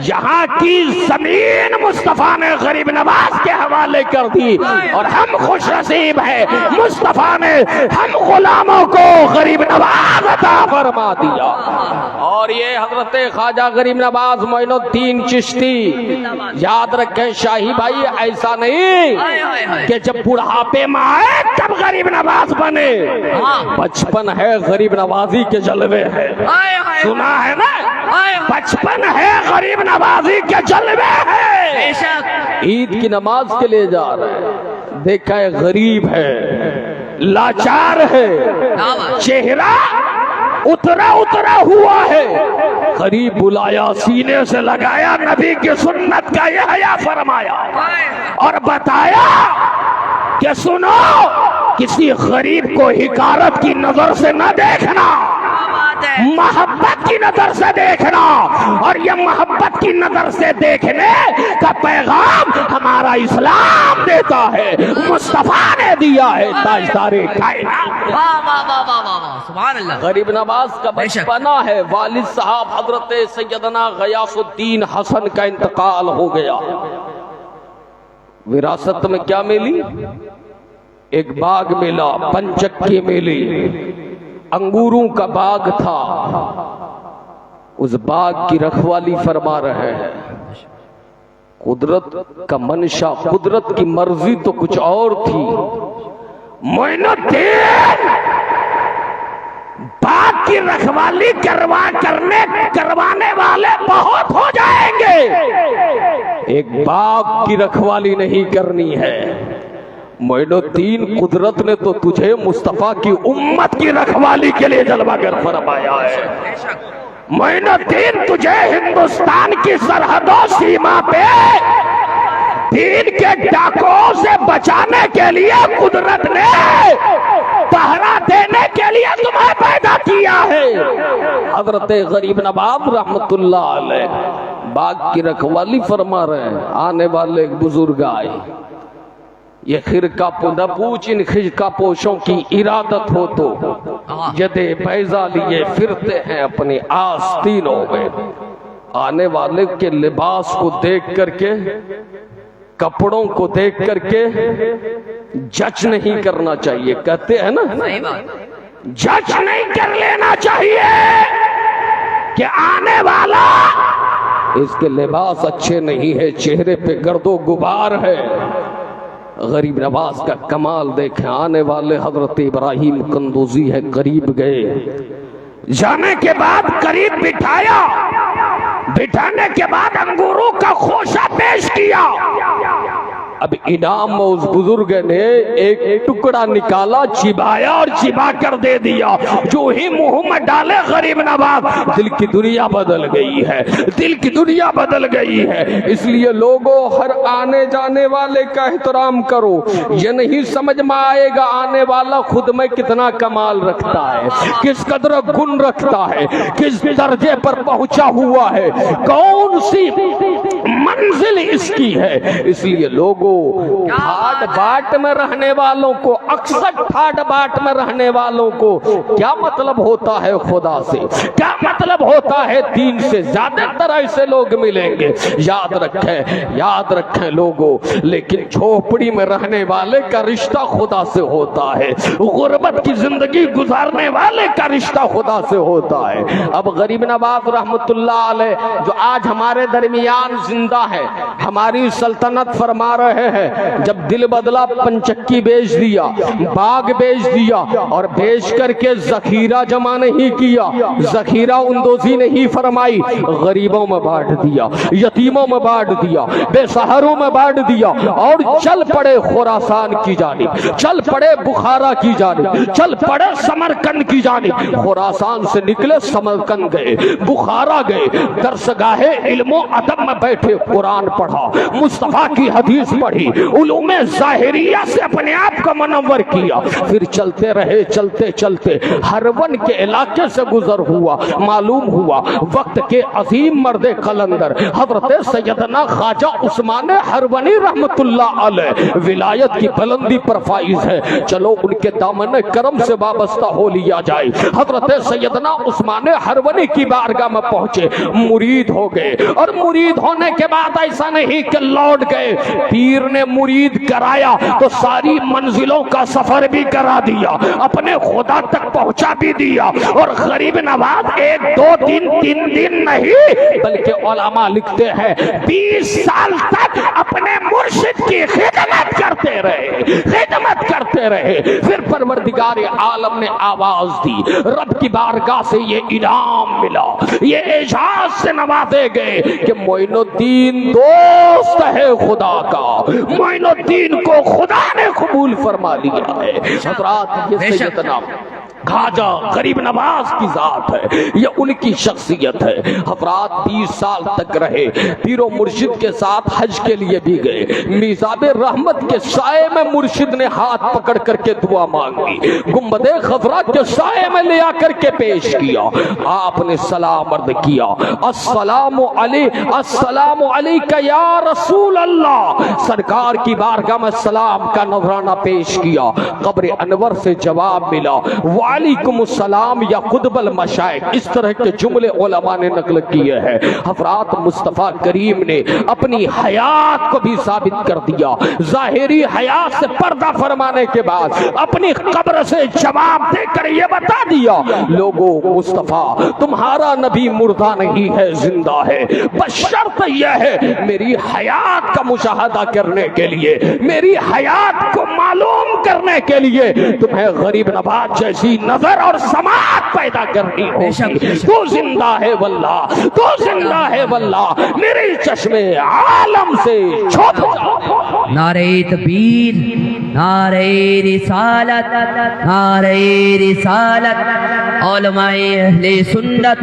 یہاں کی زمین مصطفیٰ نے غریب نواز کے حوالے کر دی، اور ہم خوش نصیب ہیں، مصطفیٰ نے ہم غلاموں کو غریب نواز عطا فرما دیا۔ اور یہ حضرت خواجہ غریب نواز معین الدین چشتی، یاد رکھیں شاہی بھائی، ایسا نہیں کہ جب بڑھاپے میں آئے تب غریب نواز بنے، بچپن ہے غریب نوازی کے جلوے ہے، سنا ہے نا، بچپن ہے غریب نوازی کے جلوے ہے۔ عید کی نماز کے لیے جا رہے ہیں، دیکھا ہے غریب ہے، لاچار ہے، چہرہ اترا ہوا ہے، غریب بلایا، سینے سے لگایا، نبی کی سنت کا احیا فرمایا، اور بتایا کہ سنو، کسی غریب کو حقارت کی نظر سے نہ دیکھنا، محبت کی نظر سے دیکھنا، اور یہ محبت کی نظر سے دیکھنے کا پیغام ہمارا اسلام دیتا ہے، مصطفیٰ نے دیا ہے، تاجدار کائنات۔ سبحان اللہ۔ غریب نواز کا بچپنا ہے، والد صاحب حضرت سیدنا غیاث الدین حسن کا انتقال ہو گیا، وراثت میں کیا ملی؟ ایک باغ ملا، پنچکی ملی، انگوروں کا باغ تھا، اس باغ کی رکھوالی فرما رہے ہیں۔ قدرت کا منشا، قدرت کی مرضی تو کچھ اور تھی، معین الدین باغ کی رکھوالی کروانے والے بہت ہو جائیں گے، ایک باغ کی رکھوالی نہیں کرنی ہے۔ معین الدین، قدرت نے تو تجھے مصطفیٰ کی امت کی رکھوالی کے لیے جلوہ گر فرمایا ہے۔ معین الدین، تجھے ہندوستان کی سرحدوں سیما پہ دین کے ڈاکوں سے بچانے کے لیے قدرت نے پہرا دینے کے لیے تمہیں پیدا کیا ہے۔ حضرت غریب نواز رحمت اللہ علیہ باغ کی رکھوالی فرما رہے ہیں، آنے والے ایک بزرگ آئے، یہ خرقہ نہ پوچھ، ان خرقہ پوشوں کی ارادت ہو تو جدے بیضا لیے پھرتے ہیں اپنی آستینوں میں۔ آنے والے کے لباس کو دیکھ کر کے، کپڑوں کو دیکھ کر کے جج نہیں کرنا چاہیے، کہتے ہیں نا، جج نہیں کر لینا چاہیے کہ آنے والا اس کے لباس اچھے نہیں ہے، چہرے پہ گرد و غبار ہے۔ غریب نواز کا کمال دیکھیں، آنے والے حضرت ابراہیم قندوزی ہے، قریب گئے، جانے کے بعد قریب بٹھایا، بٹھانے کے بعد انگوروں کا خوشہ پیش کیا، اب انعام میں اس بزرگ نے ایک ٹکڑا نکالا، چبایا اور چبا کر دے دیا۔ جو ہی منہ میں ڈالے غریب نواز، دل کی دنیا بدل گئی ہے، دل کی دنیا بدل گئی ہے۔ اس لیے لوگوں ہر آنے جانے والے کا احترام کرو، یہ نہیں سمجھ میں آئے گا آنے والا خود میں کتنا کمال رکھتا ہے، کس قدر گن رکھتا ہے، کس درجے پر پہنچا ہوا ہے، کون سی منزل اس کی ہے۔ اس لیے لوگوں ٹھاٹ باٹ میں رہنے والوں کو، اکثر ٹھاٹ باٹ میں رہنے والوں کو کیا مطلب ہوتا ہے خدا سے، کیا مطلب ہوتا ہے دین سے، زیادہ تر ایسے لوگ ملیں گے۔ یاد رکھیں لوگوں، لیکن جھوپڑی میں رہنے والے کا رشتہ خدا سے ہوتا ہے، غربت کی زندگی گزارنے والے کا رشتہ خدا سے ہوتا ہے۔ اب غریب نواز رحمت اللہ علیہ جو آج ہمارے درمیان زندہ ہے، ہماری سلطنت فرما رہے ہیں، جب دل بدلا پنچکی بیچ دیا، باغ بیچ دیا، اور بیچ کر کے ذخیرہ جمع نہیں کیا، ذخیرہ اندوزی نہیں فرمائی، غریبوں میں بانٹ دیا، یتیموں میں بانٹ دیا، بے سہاروں میں بانٹ دیا، اور چل پڑے خراسان کی جانب، چل پڑے بخارا کی جانب، چل پڑے سمرقند کی جانب۔ خراسان سے نکلے سمرقند گئے، بخارا گئے، درسگاہ علم و ادب میں بیٹھے قرآن پڑھا، مصطفیٰ کی حدیث پڑھی، علوم ظاہریہ سے اپنے آپ کو منور کیا۔ پھر چلتے رہے، چلتے چلتے ہرون کے علاقے سے گزر ہوا، معلوم ہوا وقت کے عظیم مرد قلندر حضرت سیدنا خواجہ عثمان ہرونی رحمت اللہ علیہ ولایت کی بلندی پر فائز ہے، چلو ان کے دامن کرم سے وابستہ ہو لیا جائے۔ حضرت سیدنا عثمان ہرونی کی بارگاہ میں پہنچے، مرید ہو گئے، اور مرید ہونے کے بعد ایسا نہیں کہ لوٹ گئے، پیر نے مرید کرایا تو ساری منزلوں کا سفر بھی کرا دیا، اپنے خدا تک پہنچا بھی دیا۔ اور غریب نواز ایک دو دن تین دن نہیں بلکہ علماء لکھتے ہیں 20 سال تک اپنے مرشد کی خدمت کرتے رہے۔ پھر پروردگار عالم نے آواز دی، رب کی بارگاہ سے یہ انعام ملا، یہ اعزاز سے نوازے گئے کہ معین الدین دوست ہے خدا کا، معین الدین کو خدا نے قبول فرما لیا ہے۔ حضرات یہ سیدنا خواجہ غریب نواز کی ذات ہے، یہ ان کی شخصیت ہے۔ حضرات 20 سال تک رہے، پیر و مرشد کے ساتھ حج کے لیے بھی گئے، میزاب رحمت کے سائے میں مرشد نے ہاتھ پکڑ کر کے دعا مانگی، گنبد خضرا کے سائے میں لے آ کر کے پیش کیا، آپ نے سلام عرض کیا، السلام علیکہ یا رسول اللہ، سرکار کی بارگاہ میں سلام کا نذرانہ پیش کیا، قبر انور سے جواب ملا، وعلیکم السلام یا قطب المشائخ، اس طرح کے جملے علماء نے نقل کیے ہیں۔ حضرات مصطفیٰ کریم نے اپنی حیات کو بھی ثابت کر دیا، ظاہری حیات سے پردہ فرمانے کے بعد اپنی قبر سے جواب دے کر یہ بتا دیا، لوگوں مصطفیٰ تمہارا نبی مردہ نہیں ہے، زندہ ہے، بس شرط یہ ہے میری حیات کا مشاہدہ کرنے کے لیے، میری حیات کو معلوم کرنے کے لیے تمہیں غریب نواز جیسی نظر اور سماعت پیدا کرنی ہوگی۔ تو زندہ ہے واللہ، تو زندہ ہے واللہ، میرے چشمے عالم سے چھوٹ جا۔ نعرہ تکبیر، نعرہ رسالت، نعرہ رسالت، علماء اہل سنت،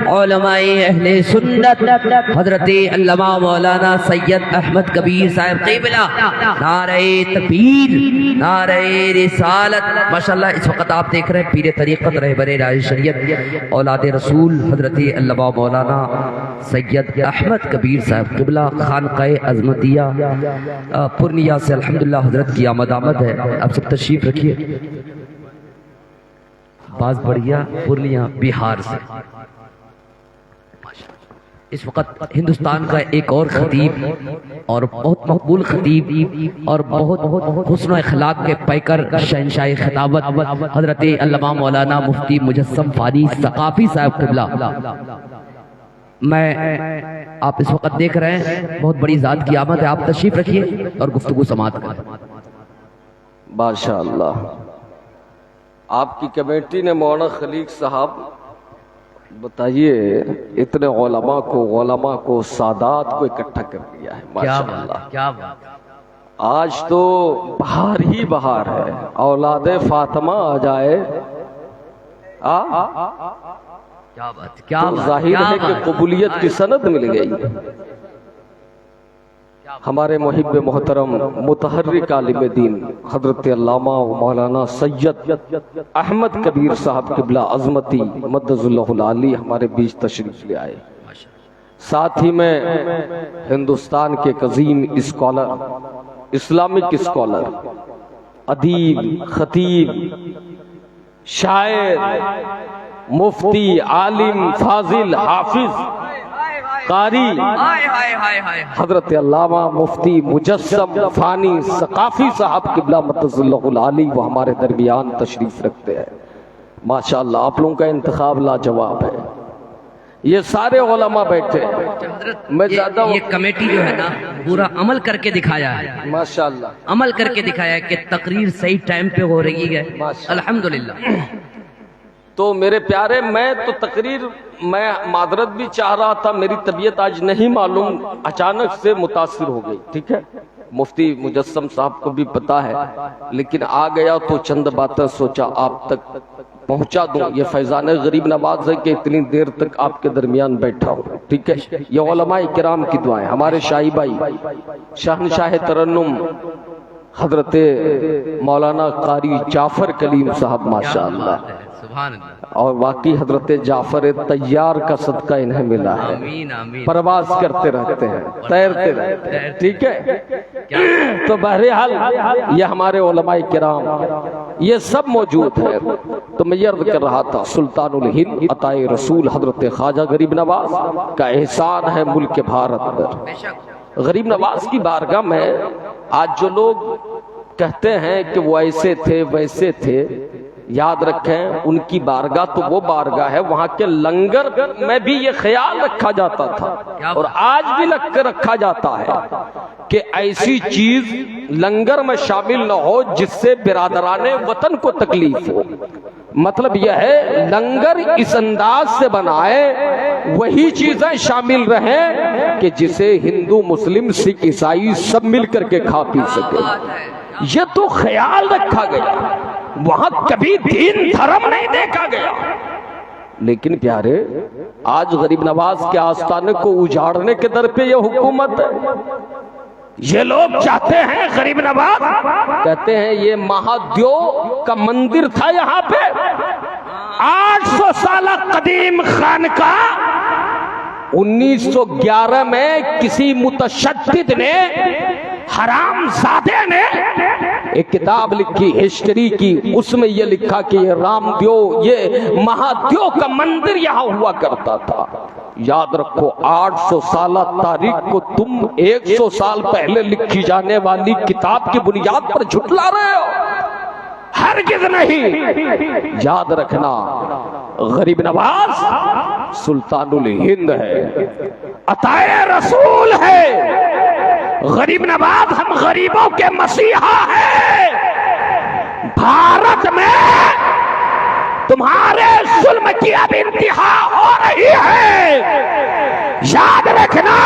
علماء اہل سنت، حضرت علامہ مولانا سید احمد کبیر صاحب قبلہ، نعرہ تکبیر، نعرہ رسالت۔ ماشاءاللہ اس وقت آپ دیکھ رہے ہیں پیر طریقت رہبر راہ شریعت اولاد رسول حضرت علامہ مولانا سید احمد کبیر صاحب قبلہ، خانقاہ عظمتیہ پورنیہ سے الحمدللہ حضرت کی آمد ہے۔ آپ سب تشریف رکھیے۔ باز بڑھیا پورنیہ بہار سے اس وقت ہندوستان کا ایک اور خطیب اور بہت مقبول خطیب اور بہت حسن و اخلاق کے پیکر شہنشاہ خطابت حضرت علامہ مولانا مفتی مجسم فانی ثقافی صاحب قبلہ، میں آپ اس وقت دیکھ رہے ہیں بہت بڑی ذات کی آمد ہے۔ آپ تشریف رکھیے اور گفتگو سماعت کریں۔ ماشاء اللہ، آپ کی کمیٹی نے مولانا خلیق صاحب بتائیے اتنے علماء کو سادات کو اکٹھا کر دیا ہے، ماشاء اللہ۔ کیا بات، آج تو بہار ہی بہار ہے، اولاد فاطمہ آ جائے کیا بات، کیا تو بات، ظاہر کیا ہے کہ بات۔ قبولیت کی سند مل گئی۔ ہمارے محب محترم متحرک عالم دین حضرت علامہ و مولانا سید احمد کبیر صاحب قبلہ عظمتی مدظ اللہ العالی ہمارے بیچ تشریف لے آئے۔ ساتھ ہی میں ہندوستان کے ایک عظیم اسکالر، اسلامک اسکالر، ادیب، خطیب، شاعر، مفتی، عالم، فاضل، حافظ، قاری حضرت علامہ مفتی مجسم فانی ثقافی صاحب قبلہ مدظ اللہ العالی وہ ہمارے درمیان تشریف رکھتے ہیں۔ ماشاءاللہ آپ لوگوں کا انتخاب لاجواب ہے۔ یہ سارے علماء بیٹھے ہیں، میں زیادہ یہ کمیٹی جو ہے نا پورا عمل کر کے دکھایا ہے، ماشاءاللہ عمل کر کے دکھایا ہے کہ تقریر صحیح ٹائم پہ ہو رہی ہے، الحمدللہ۔ تو میرے پیارے، میں تو تقریر میں معذرت بھی چاہ رہا تھا، میری طبیعت آج نہیں معلوم اچانک سے متاثر ہو گئی، ٹھیک ہے، مفتی مجسم صاحب کو بھی پتا ہے، لیکن آ گیا تو چند باتیں سوچا آپ تک پہنچا دوں۔ یہ فیضان غریب نواز ہے کہ اتنی دیر تک آپ کے درمیان بیٹھا ہوں، ٹھیک ہے۔ یہ علماء کرام کی دعائیں، ہمارے شاہی بھائی شہنشاہ ترنم حضرت مولانا قاری جعفر کلیم صاحب ماشاءاللہ، سبحان اللہ، اور باقی حضرت جعفر طیار کا صدقہ انہیں ملا ہے، آمین آمین۔ پرواز کرتے رہتے ہیں، تیرتے رہتے ہیں، ٹھیک ہے۔ تو بہرحال یہ ہمارے علماء کرام یہ سب موجود ہے۔ تو میں یہ عرض کر رہا تھا، سلطان الہند عطائے رسول حضرت خواجہ غریب نواز کا احسان ہے ملک بھارت پر۔ غریب نواز کی بارگاہ میں آج جو لوگ کہتے ہیں کہ وہ ایسے تھے ویسے تھے، یاد رکھیں ان کی بارگاہ تو وہ بارگاہ ہے، وہاں کے لنگر میں بھی یہ خیال رکھا جاتا تھا اور آج بھی رکھا جاتا ہے کہ ایسی چیز لنگر میں شامل نہ ہو جس سے برادران وطن کو تکلیف ہو۔ مطلب یہ ہے لنگر اس انداز سے بنائے، وہی چیزیں شامل رہیں کہ جسے ہندو مسلم سکھ عیسائی سب مل کر کے کھا پی سکے۔ یہ تو خیال رکھا گیا، وہاں کبھی دین دھرم نہیں دیکھا گیا۔ لیکن پیارے، آج غریب نواز کے آستانے کو اجاڑنے کے در پہ یہ حکومت ہے۔ یہ لوگ چاہتے ہیں غریب نواز، کہتے ہیں یہ مہادیو کا مندر تھا یہاں پہ، 800 سالہ قدیم خانقاہ 1911 میں کسی متشدد نے، حرام زادے نے ایک کتاب لکھی ہسٹری کی، اس میں یہ لکھا کہ یہ رام دیو، یہ مہادیو کا مندر یہاں ہوا کرتا تھا۔ یاد رکھو 800 سالہ تاریخ کو تم 100 سال پہلے لکھی جانے والی کتاب کی بنیاد پر جھٹلا رہے ہو، ہرگز نہیں۔ یاد رکھنا غریب نواز سلطان الہند ہے، عطائے رسول ہے۔ غریب نواز ہم غریبوں کے مسیحا ہیں۔ بھارت میں تمہارے ظلم کی اب انتہا ہو رہی ہے، یاد رکھنا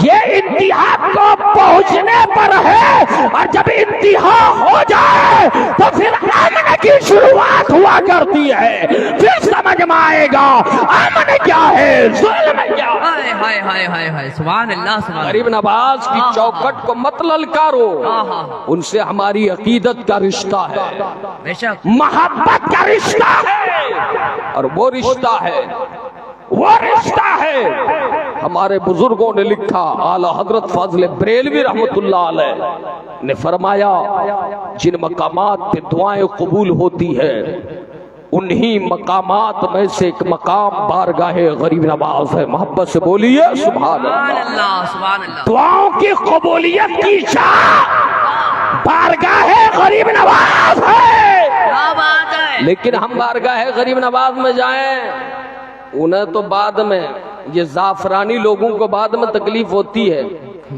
یہ انتہا کو پہنچنے پر ہے، اور جب انتہا ہو جائے تو پھر امن کی شروعات ہوا کرتی ہے، پھر سمجھ میں آئے گا امن کیا ہے، ظلم کیا ہے۔ ہائے ہائے ہائے ہائے، سبحان اللہ سبحان اللہ۔ غریب نواز کی چوکھٹ کو مت للکارو، ان سے ہماری عقیدت کا رشتہ ہے، بے شک محبت کا رشتہ ہے، اور وہ رشتہ ہے، وہ رشتہ ہے۔ ہمارے بزرگوں نے لکھا، اعلیٰ حضرت فاضل بریلوی رحمت اللہ علیہ نے فرمایا، جن مقامات پہ دعائیں قبول ہوتی ہے انہی مقامات میں سے ایک مقام بارگاہ غریب نواز ہے۔ محبت سے بولیے سبحان اللہ۔ سبحان اللہ۔ دعاؤں کی قبولیت کی شاہ بارگاہ غریب نواز ہے۔ کیا بات ہے۔ لیکن ہم بارگاہ غریب نواز میں جائیں، انہیں تو بعد میں، یہ زعفرانی لوگوں کو بعد میں تکلیف ہوتی ہے،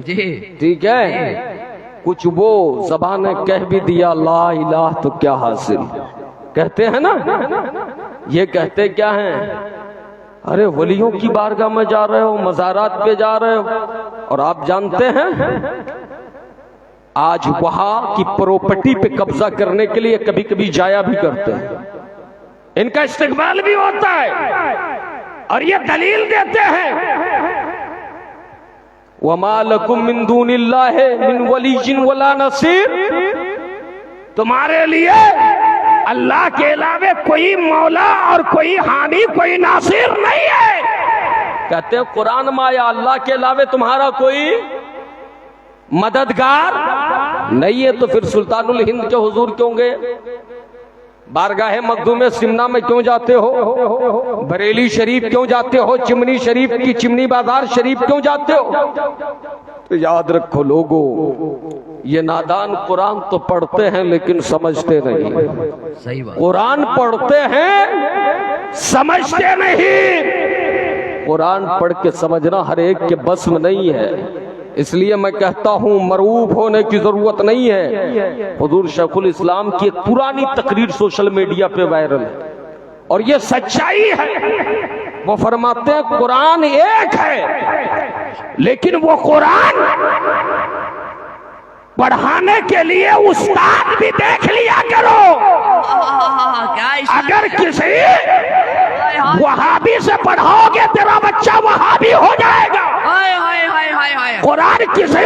جی ٹھیک ہے، کچھ وہ زبان کہہ بھی دیا لا الہ تو کیا حاصل، کہتے ہیں نا، یہ کہتے کیا ہیں، ارے ولیوں کی بارگاہ میں جا رہے ہو، مزارات پہ جا رہے ہو، اور آپ جانتے ہیں آج وہاں کی پراپرٹی پہ قبضہ کرنے کے لیے کبھی کبھی جایا بھی کرتے ہیں، ان کا استقبال بھی ہوتا ہے اور یہ دلیل دیتے ہیں وَمَا لَكُم مِّن دُونِ اللَّهِ مِن وَلِيٍّ وَلَا نَصِيرٍ، تمہارے لیے اللہ کے علاوہ کوئی مولا اور کوئی حامی کوئی ناصر نہیں ہے۔ کہتے ہیں قرآن میں آیا اللہ کے علاوہ تمہارا کوئی مددگار نہیں ہے، تو پھر سلطان الہند کے حضور کیوں گئے؟ بارگاہ مخدوم سمنا میں کیوں جاتے ہو؟ بریلی شریف کیوں جاتے ہو؟ چمنی شریف کی چمنی بازار شریف کیوں جاتے ہو؟ تو یاد رکھو لوگوں، یہ نادان قرآن تو پڑھتے ہیں لیکن سمجھتے نہیں، صحیح بات، قرآن پڑھتے ہیں سمجھتے نہیں۔ قرآن پڑھ کے سمجھنا ہر ایک کے بس میں نہیں ہے، اس لیے میں کہتا ہوں مرعوب ہونے کی ضرورت نہیں ہے۔ حضور شیخ الاسلام کی ایک پرانی تقریر سوشل میڈیا پہ وائرل ہے اور یہ سچائی ہے، وہ فرماتے ہیں قرآن ایک ہے لیکن وہ قرآن پڑھانے کے لیے استاد بھی دیکھ لیا کرو۔ اگر کسی وہابی سے پڑھاؤ گے تیرا بچہ وہابی ہو جائے گا، قرآن کسی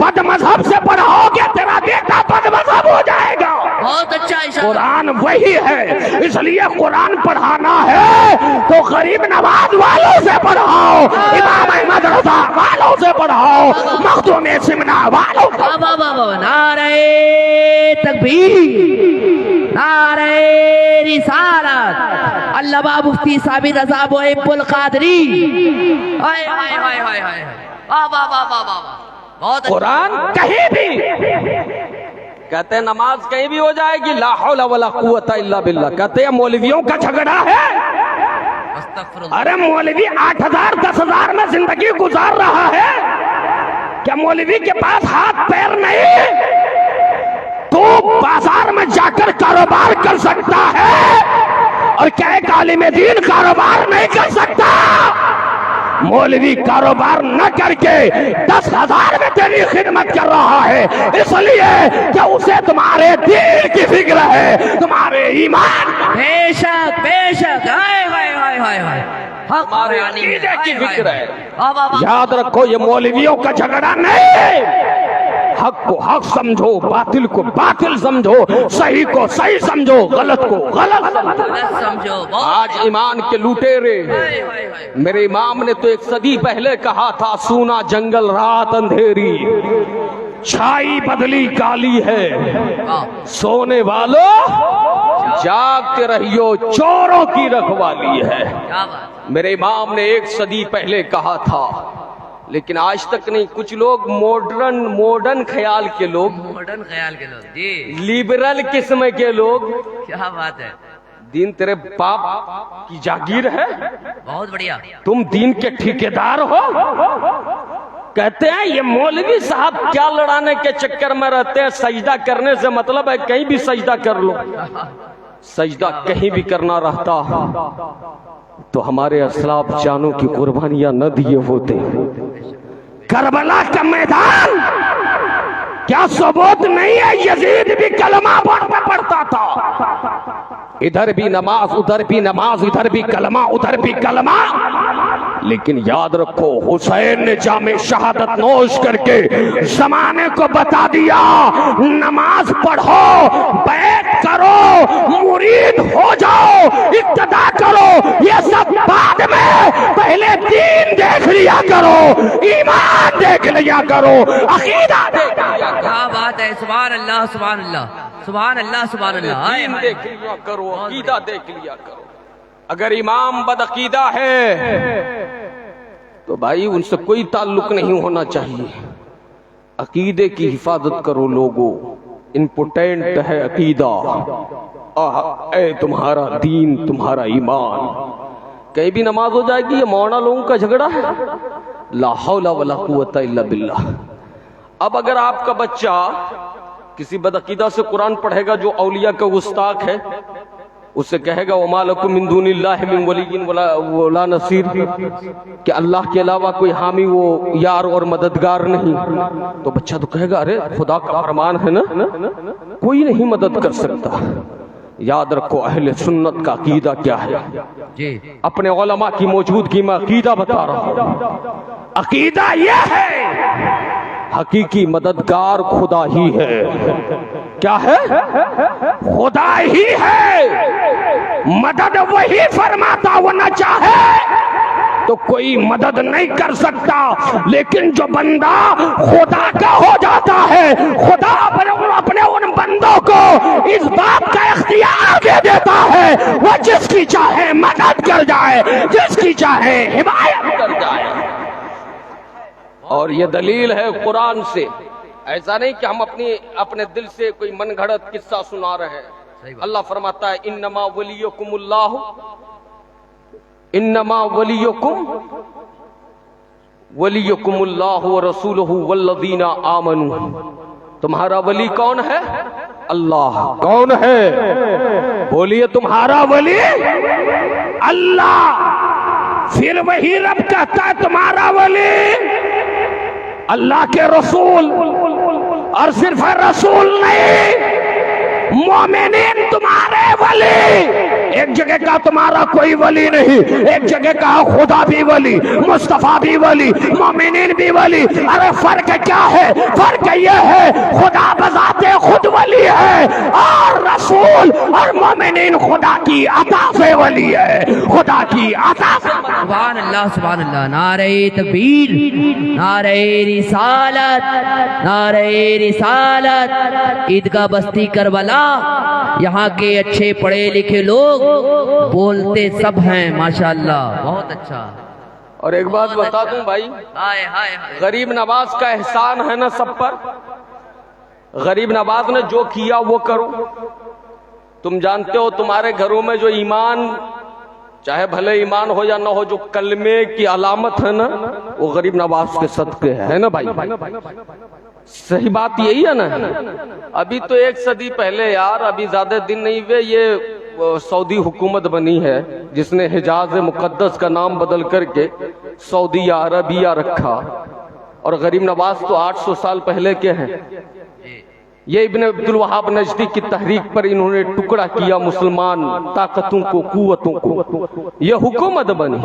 بد مذہب سے پڑھاؤ گے تیرا بیٹا بد مذہب ہو جائے گا۔ بہت اچھا اشارہ، قرآن وہی ہے، اس لیے قرآن پڑھانا ہے تو غریب نواز والوں سے پڑھاؤ، امام احمد رضا والوں سے پڑھاؤ، مخدوم سمنا والوں سے۔ نعرہ تکبیر، نعرہ رسالت، علامہ مفتی صاحب رضا محب القادری۔ قرآن کہیں بھی کہتے ہیں نماز کہیں بھی ہو جائے گی، لا حول ولا قوت الا باللہ۔ کہتے ہیں مولویوں کا جھگڑا ہے، ارے مولوی 8,000 10,000 میں زندگی گزار رہا ہے، کیا مولوی کے پاس ہاتھ پیر نہیں؟ تو بازار میں جا کر کاروبار کر سکتا ہے اور کیا ایک عالم دین کاروبار نہیں کر سکتا؟ مولوی کاروبار نہ کر کے 10,000 میں تیری خدمت کر رہا ہے، اس لیے کہ اسے تمہارے دین کی فکر ہے، تمہارے ایمان بے شک بے شک، ہمارے عقیدے کی فکر ہے۔ یاد رکھو یہ مولویوں کا جھگڑا نہیں، حق کو حق سمجھو، باطل کو باطل سمجھو، صحیح کو صحیح سمجھو، غلط کو غلط سمجھو۔ آج ایمان کے لوٹیرے، میرے امام نے تو 1 صدی پہلے کہا تھا سونا جنگل رات اندھیری، چھائی بدلی کالی ہے، سونے والوں جاگتے رہیو چوروں کی رکھوالی ہے۔ میرے امام نے 1 صدی پہلے کہا تھا، لیکن آج تک نہیں۔ کچھ لوگ ماڈرن خیال کے لوگ، ماڈرن خیال کے لوگ، جی لیبرل قسم کے لوگ، کیا بات ہے، دین تیرے باپ کی جاگیر ہے، بہت بڑھیا، تم دین کے ٹھیکیدار ہو۔ کہتے ہیں یہ مولوی صاحب کیا لڑانے کے چکر میں رہتے ہیں، سجدہ کرنے سے مطلب ہے کہیں بھی سجدہ کر لو۔ سجدہ کہیں بھی کرنا رہتا تو ہمارے اسلاف جانوں کی قربانیاں نہ دیے ہوتے۔ کربلا کا میدان کیا ثبوت نہیں ہے؟ یزید بھی کلمہ پڑھتا تھا، ادھر بھی نماز ادھر بھی نماز، ادھر بھی کلمہ ادھر بھی کلمہ۔ لیکن یاد رکھو حسین نے جام شہادت نوش کر کے زمانے کو بتا دیا نماز پڑھو، بیعت کرو، مرید ہو جاؤ، اقتدا کرو، یہ سب بعد میں، پہلے دین دیکھ لیا کرو، ایمان دیکھ لیا کرو، عقیدہ دیکھ لیا کرو۔ کیا بات ہے، سبحان اللہ سبحان اللہ سبحان اللہ سبحان اللہ۔ دین دیکھ لیا کرو، عقیدہ دیکھ لیا کرو۔ اگر امام بدعقیدہ ہے تو بھائی ان سے کوئی تعلق نہیں ہونا چاہیے۔ عقیدے کی حفاظت کرو لوگوں، امپورٹنٹ ہے عقیدہ، اے تمہارا دین تمہارا ایمان۔ کہیں بھی نماز ہو جائے گی، یہ مولانا لوگوں کا جھگڑا ہے، لا حول ولا قوت الا باللہ۔ اب اگر آپ کا بچہ کسی بدعقیدہ سے قرآن پڑھے گا جو اولیاء کا گستاخ ہے، اسے کہے گا وما لکم من دون اللہ من ولی ولا نصیر، کہ اللہ کے علاوہ کوئی حامی و یار اور مددگار نہیں. تو بچہ تو کہے گا ارے خدا کا فرمان ہے نا، کوئی نہیں مدد کر سکتا. یاد رکھو اہل سنت کا عقیدہ کیا ہے. جی اپنے علماء کی موجودگی میں عقیدہ بتا رہا ہوں. عقیدہ یہ ہے حقیقی مددگار خدا ہی ہے. کیا ہے؟ خدا ہی ہے. مدد وہی فرماتا، وہ نہ چاہے تو کوئی مدد نہیں کر سکتا. لیکن جو بندہ خدا کا ہو جاتا ہے، خدا اپنے ان بندوں کو اس بات کا اختیار دے دیتا ہے وہ جس کی چاہے مدد کر جائے، جس کی چاہے حمایت کر جائے. اور یہ دلیل ہے قرآن سے. ایسا نہیں کہ ہم اپنے دل سے کوئی من گھڑت قصہ سنا رہے ہیں. اللہ فرماتا ہے انما ولیکم اللہ، انما ولیکم اللہ ورسولہ والذین آمنوا. تمہارا ولی کون ہے؟ اللہ. کون ہے؟ بولیے تمہارا ولی اللہ. پھر وہی رب کہتا ہے تمہارا ولی اللہ کے رسول. اور صرف رسول نہیں، مومنین تمہارے ولی. ایک جگہ کا تمہارا کوئی ولی نہیں، ایک جگہ کا خدا بھی ولی، مصطفیٰ بھی ولی، مومنین بھی ولی. ارے فرق کیا ہے؟ فرق یہ ہے خدا بذات خود ولی ہے اور رسول اور مومنین خدا کی عطا سے ولی ہے، خدا کی عطا سے. سبحان اللہ سبحان اللہ. نعرہ تکبیر، نعرہ رسالت، نعرہ رسالت. عیدگاہ بستی کربلا یہاں کے اچھے پڑھے لکھے لوگ بولتے سب ہیں ماشاءاللہ. بہت اچھا. اور ایک بات بتا دوں بھائی، غریب نواز کا احسان ہے نا سب پر. غریب نواز نے جو کیا وہ کرو. تم جانتے ہو تمہارے گھروں میں جو ایمان، چاہے بھلے ایمان ہو یا نہ ہو، جو کلمے کی علامت ہے نا وہ غریب نواز کے صدقے ہے نا بھائی. صحیح بات یہی ہے نا. ابھی تو 1 صدی پہلے یار، ابھی زیادہ دن نہیں ہوئے، یہ سعودی حکومت بنی ہے جس نے حجاز مقدس کا نام بدل کر کے سعودی عربیہ رکھا. اور غریب نواز تو 800 سال پہلے کے ہیں. یہ ابن عبد الوہاب نجدی کی تحریک پر انہوں نے ٹکڑا کیا مسلمان طاقتوں کو، قوتوں کو. یہ حکومت بنی.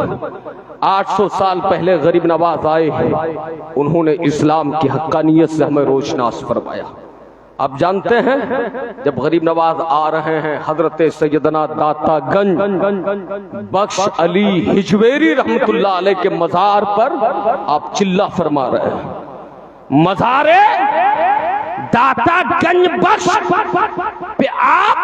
800 سال پہلے غریب نواز آئے ہیں، انہوں نے اسلام کی حقانیت سے ہمیں روشناس فرمایا. آپ جانتے ہیں جب غریب نواز آ رہے ہیں، حضرت سیدنا داتا گنج بخش علی ہجویری رحمت اللہ علیہ کے مزار پر آپ چلہ فرما رہے ہیں. مزار داتا گنج بخش پہ آپ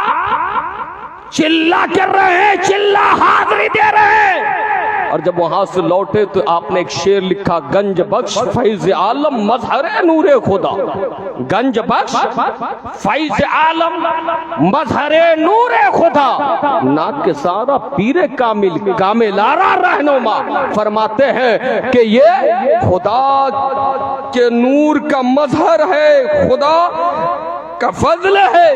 چلہ کر رہے ہیں، چلہ حاضری دے رہے ہیں. اور جب وہاں سے لوٹے تو آپ نے ایک شعر لکھا، گنج بخش فیض عالم مظہر نور خدا. گنج بخش فیض عالم مظہر نور خدا. ناک کے سارا پیر کامل کاملارا رہنما. فرماتے ہیں کہ یہ خدا کے نور کا مظہر ہے، خدا کا فضل ہے،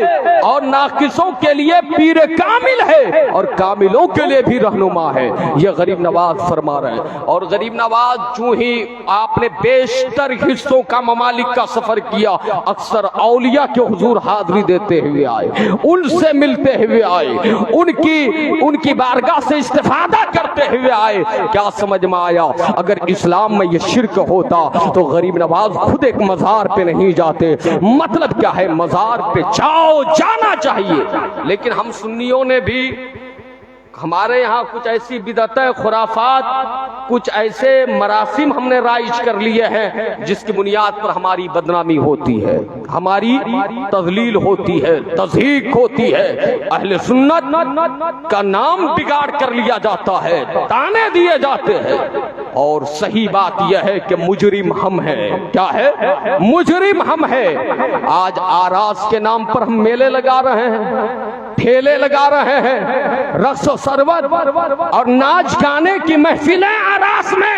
اور ناقصوں کے لیے پیر کامل ہے اور کاملوں کے لیے بھی رہنما ہے. یہ غریب نواز فرما رہے ہیں. اور غریب نواز چوں ہی آپ نے بیشتر حصوں کا ممالک کا سفر کیا، اکثر اولیاء کے حضور حاضری دیتے ہوئے آئے، ان سے ملتے ہوئے آئے، ان کی بارگاہ سے استفادہ کرتے ہوئے آئے. کیا سمجھ میں آیا؟ اگر اسلام میں یہ شرک ہوتا تو غریب نواز خود ایک مزار پہ نہیں جاتے. مطلب کیا ہے؟ مزار پہ جانا چاہیے. لیکن ہم سنیوں نے بھی، ہمارے یہاں کچھ ایسی بدعتیں، خرافات، کچھ ایسے مراسم ہم نے رائج کر لیے ہیں جس کی بنیاد پر ہماری بدنامی ہوتی ہے، ہماری تذلیل ہوتی ہے، تضحیک ہوتی ہے. اہل سنت کا نام بگاڑ کر لیا جاتا ہے، تانے دیے جاتے ہیں. اور صحیح بات یہ ہے کہ مجرم ہم ہیں. کیا ہے؟ مجرم ہم ہیں. آج آراس کے نام پر ہم میلے لگا رہے ہیں، ٹھیلے لگا رہے ہیں، رقص و سرور اور ناچ گانے کی محفلیں آراس میں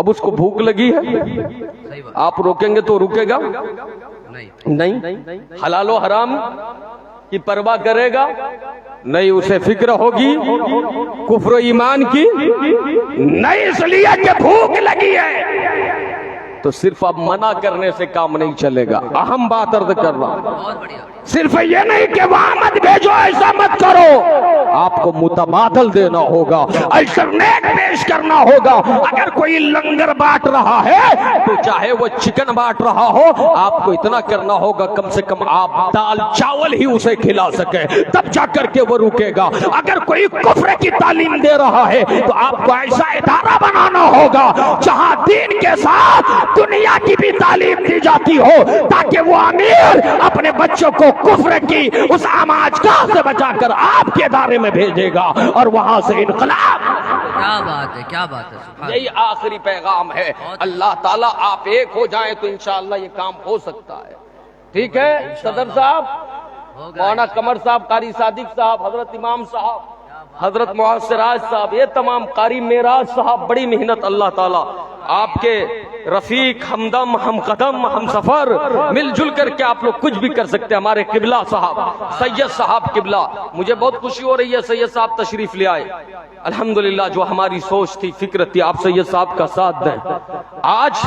اب اس کو بھوک لگی ہے، صحیح بات آپ روکیں گے تو رکے گا نہیں نہیں، حلال و حرام کی پرواہ کرے گا نہیں، اسے فکر ہوگی کفر و ایمان کی نہیں، اس لیے کہ بھوک لگی ہے۔ تو صرف اب منع کرنے سے کام نہیں چلے گا۔ اہم بات عرض کر رہا ہوں، بہت بڑھیا صرف یہ نہیں کہ وہاں مت بھیجو، ایسا مت کرو، آپ کو متبادل دینا ہوگا، الٹرنیٹ پیش کرنا ہوگا۔ اگر کوئی لنگر بانٹ رہا ہے تو چاہے وہ چکن بانٹ رہا ہو، آپ کو اتنا کرنا ہوگا کم سے کم آپ دال چاول ہی اسے کھلا سکے، تب جا کر کے وہ رکے گا۔ اگر کوئی کفر کی تعلیم دے رہا ہے تو آپ کو ایسا ادارہ بنانا ہوگا جہاں دین کے ساتھ دنیا کی بھی تعلیم دی جاتی ہو، تاکہ وہ امیر اپنے بچوں کو کفر کی اس آماجگاہ سے بچا کر آپ کے ادارے میں بھیجے گا، اور وہاں سے انقلاب۔ کیا بات ہے، کیا بات ہے، سبحان یہی آخری پیغام ہے۔ اللہ تعالیٰ آپ ایک ہو جائیں تو انشاءاللہ یہ کام ہو سکتا ہے۔ ٹھیک ہے صدر صاحب، مولانا قمر صاحب، قاری صادق صاحب، حضرت امام صاحب، حضرت معاذ سراج صاحب، یہ تمام، قاری معراج صاحب، بڑی محنت اللہ تعالیٰ آپ کے رفیق، ہمدم، ہم قدم، ہم سفر، مل جل کر کے آپ لوگ کچھ بھی کر سکتے ہیں۔ ہمارے قبلہ صاحب سید صاحب قبلہ، مجھے بہت خوشی ہو رہی ہے سید صاحب تشریف لے آئے۔ الحمدللہ جو ہماری سوچ تھی، فکر تھی، آپ سید صاحب کا ساتھ دیں۔ آج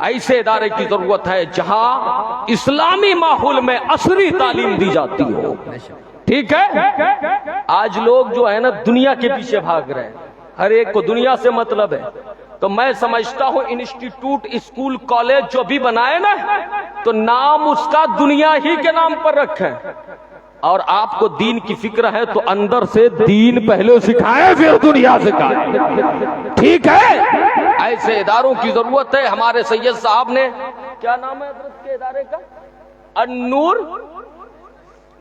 ایسے ادارے کی ضرورت ہے جہاں اسلامی ماحول میں عصری تعلیم دی جاتی ہو۔ ٹھیک ہے، آج لوگ جو ہے نا دنیا کے پیچھے بھاگ رہے ہیں، ہر ایک کو دنیا سے مطلب ہے۔ تو میں سمجھتا ہوں انسٹیٹیوٹ، اسکول، کالج جو بھی بنائے نا، تو نام اس کا دنیا ہی کے نام پر رکھیں، اور آپ کو دین کی فکر ہے تو اندر سے دین پہلے سکھائیں پھر دنیا سکھائیں۔ ٹھیک ہے، ایسے اداروں کی ضرورت ہے۔ ہمارے سید صاحب نے، کیا نام ہے حضرت کے ادارے کا؟ النور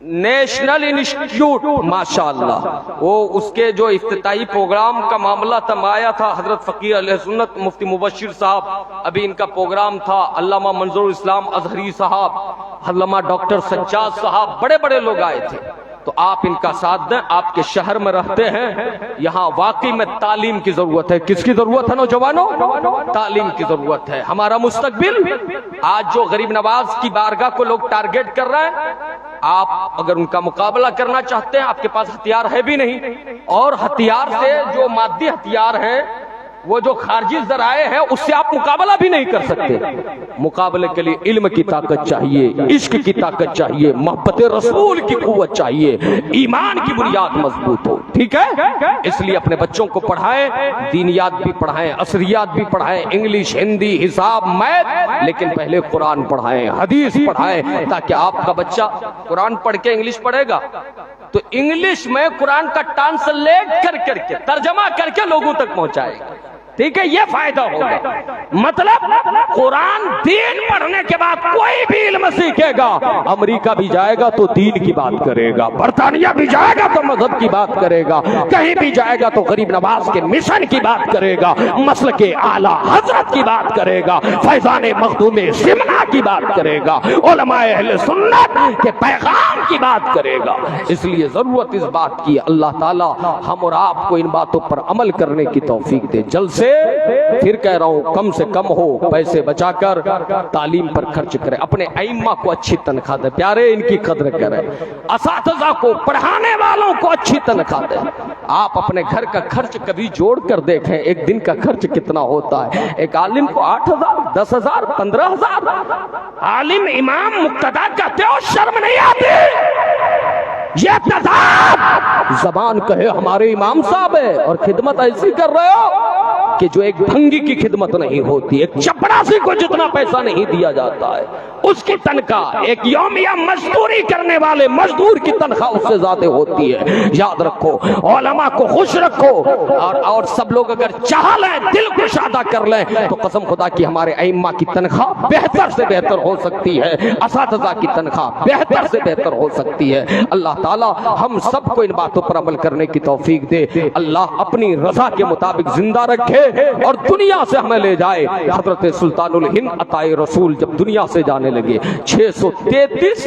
نیشنل انسٹیٹیوٹ، ماشاءاللہ، وہ اس کے جو افتتاحی پروگرام کا معاملہ تمایا تھا، حضرت فقیہ اہل سنت مفتی مبشر صاحب، ابھی ان کا پروگرام تھا، علامہ منظور الاسلام ازہری صاحب، علامہ ڈاکٹر سجاد صاحب، بڑے بڑے لوگ آئے تھے۔ تو آپ ان کا ساتھ دیں، آپ کے شہر میں رہتے ہیں، یہاں واقعی میں تعلیم کی ضرورت ہے۔ کس کی ضرورت ہے نوجوانوں؟ تعلیم کی ضرورت ہے۔ ہمارا مستقبل، آج جو غریب نواز کی بارگاہ کو لوگ ٹارگٹ کر رہے ہیں، آپ اگر ان کا مقابلہ کرنا چاہتے ہیں، آپ کے پاس ہتھیار ہے بھی نہیں، اور ہتھیار سے جو مادی ہتھیار ہیں، وہ جو خارجی ذرائع ہیں، اس سے آپ مقابلہ بھی نہیں کر سکتے۔ مقابلے کے لیے علم کی طاقت چاہیے، عشق کی طاقت چاہیے، محبت رسول کی قوت چاہیے، ایمان کی بنیاد مضبوط ہو۔ ٹھیک ہے، اس لیے اپنے بچوں کو پڑھائیں، دینیات بھی پڑھائیں، عصریات بھی پڑھائیں، انگلش، ہندی، حساب، میتھ، لیکن پہلے قرآن پڑھائیں، حدیث پڑھائیں، تاکہ آپ کا بچہ قرآن پڑھ کے انگلش پڑھے گا تو انگلش میں قرآن کا ٹرانسلیٹ کر کے، ترجمہ کر کے لوگوں تک پہنچائے گا۔ ٹھیک ہے، یہ فائدہ ہوگا۔ مطلب قرآن دین پڑھنے کے بعد کوئی بھی علم سیکھے گا، امریکہ بھی جائے گا تو دین کی بات کرے گا، برطانیہ بھی جائے گا تو مذہب کی بات کرے گا، کہیں بھی جائے گا تو غریب نواز کے مشن کی بات کرے گا، مسلک اعلیٰ حضرت کی بات کرے گا، فیضان مخدوم سمنا کی بات کرے گا، علماء اہل سنت کے پیغام کی بات کرے گا۔ اس لیے ضرورت اس بات کی، اللہ تعالیٰ ہم اور آپ کو ان باتوں پر عمل کرنے کی توفیق دے۔ جلد سے پھر کہہ رہا ہوں، کم سے کم ہو، پیسے بچا کر تعلیم پر خرچ کریں، اپنے ائمہ کو اچھی تنخواہ دیں، پیارے ان کی قدر کریں، اساتذہ کو، پڑھانے والوں کو اچھی تنخواہ دیں۔ آپ اپنے گھر کا خرچ کبھی جوڑ کر دیکھیں، ایک دن کا خرچ کتنا ہوتا ہے۔ ایک عالم کو 8,000، 10,000، 15,000، عالم امام مقتدیٰ کہتے ہو، شرم نہیں آتی؟ یہ تضاد، زبان کہے ہمارے امام صاحب ہے اور خدمت ایسی کر رہے ہو کہ جو ایک بھنگی کی خدمت نہیں ہوتی، ایک چپڑاسی کو جتنا پیسہ نہیں دیا جاتا ہے اس کی تنخواہ، ایک یومیہ مزدوری کرنے والے مزدور کی تنخواہ اس سے زیادہ ہوتی ہے۔ یاد رکھو، علماء کو خوش رکھو، اور سب لوگ اگر چاہ لیں، دل کو شادہ کر لیں، تو قسم خدا کی ہمارے ائمہ کی تنخواہ بہتر سے بہتر ہو سکتی ہے، اساتذہ کی تنخواہ بہتر سے بہتر ہو سکتی ہے۔ اللہ تعالیٰ ہم سب کو ان باتوں پر عمل کرنے کی توفیق دے، اللہ اپنی رضا کے مطابق زندہ رکھے اور دنیا سے ہمیں لے جائے۔ حضرت سلطان الہند عطائے رسول جب دنیا سے جانے لگے، 633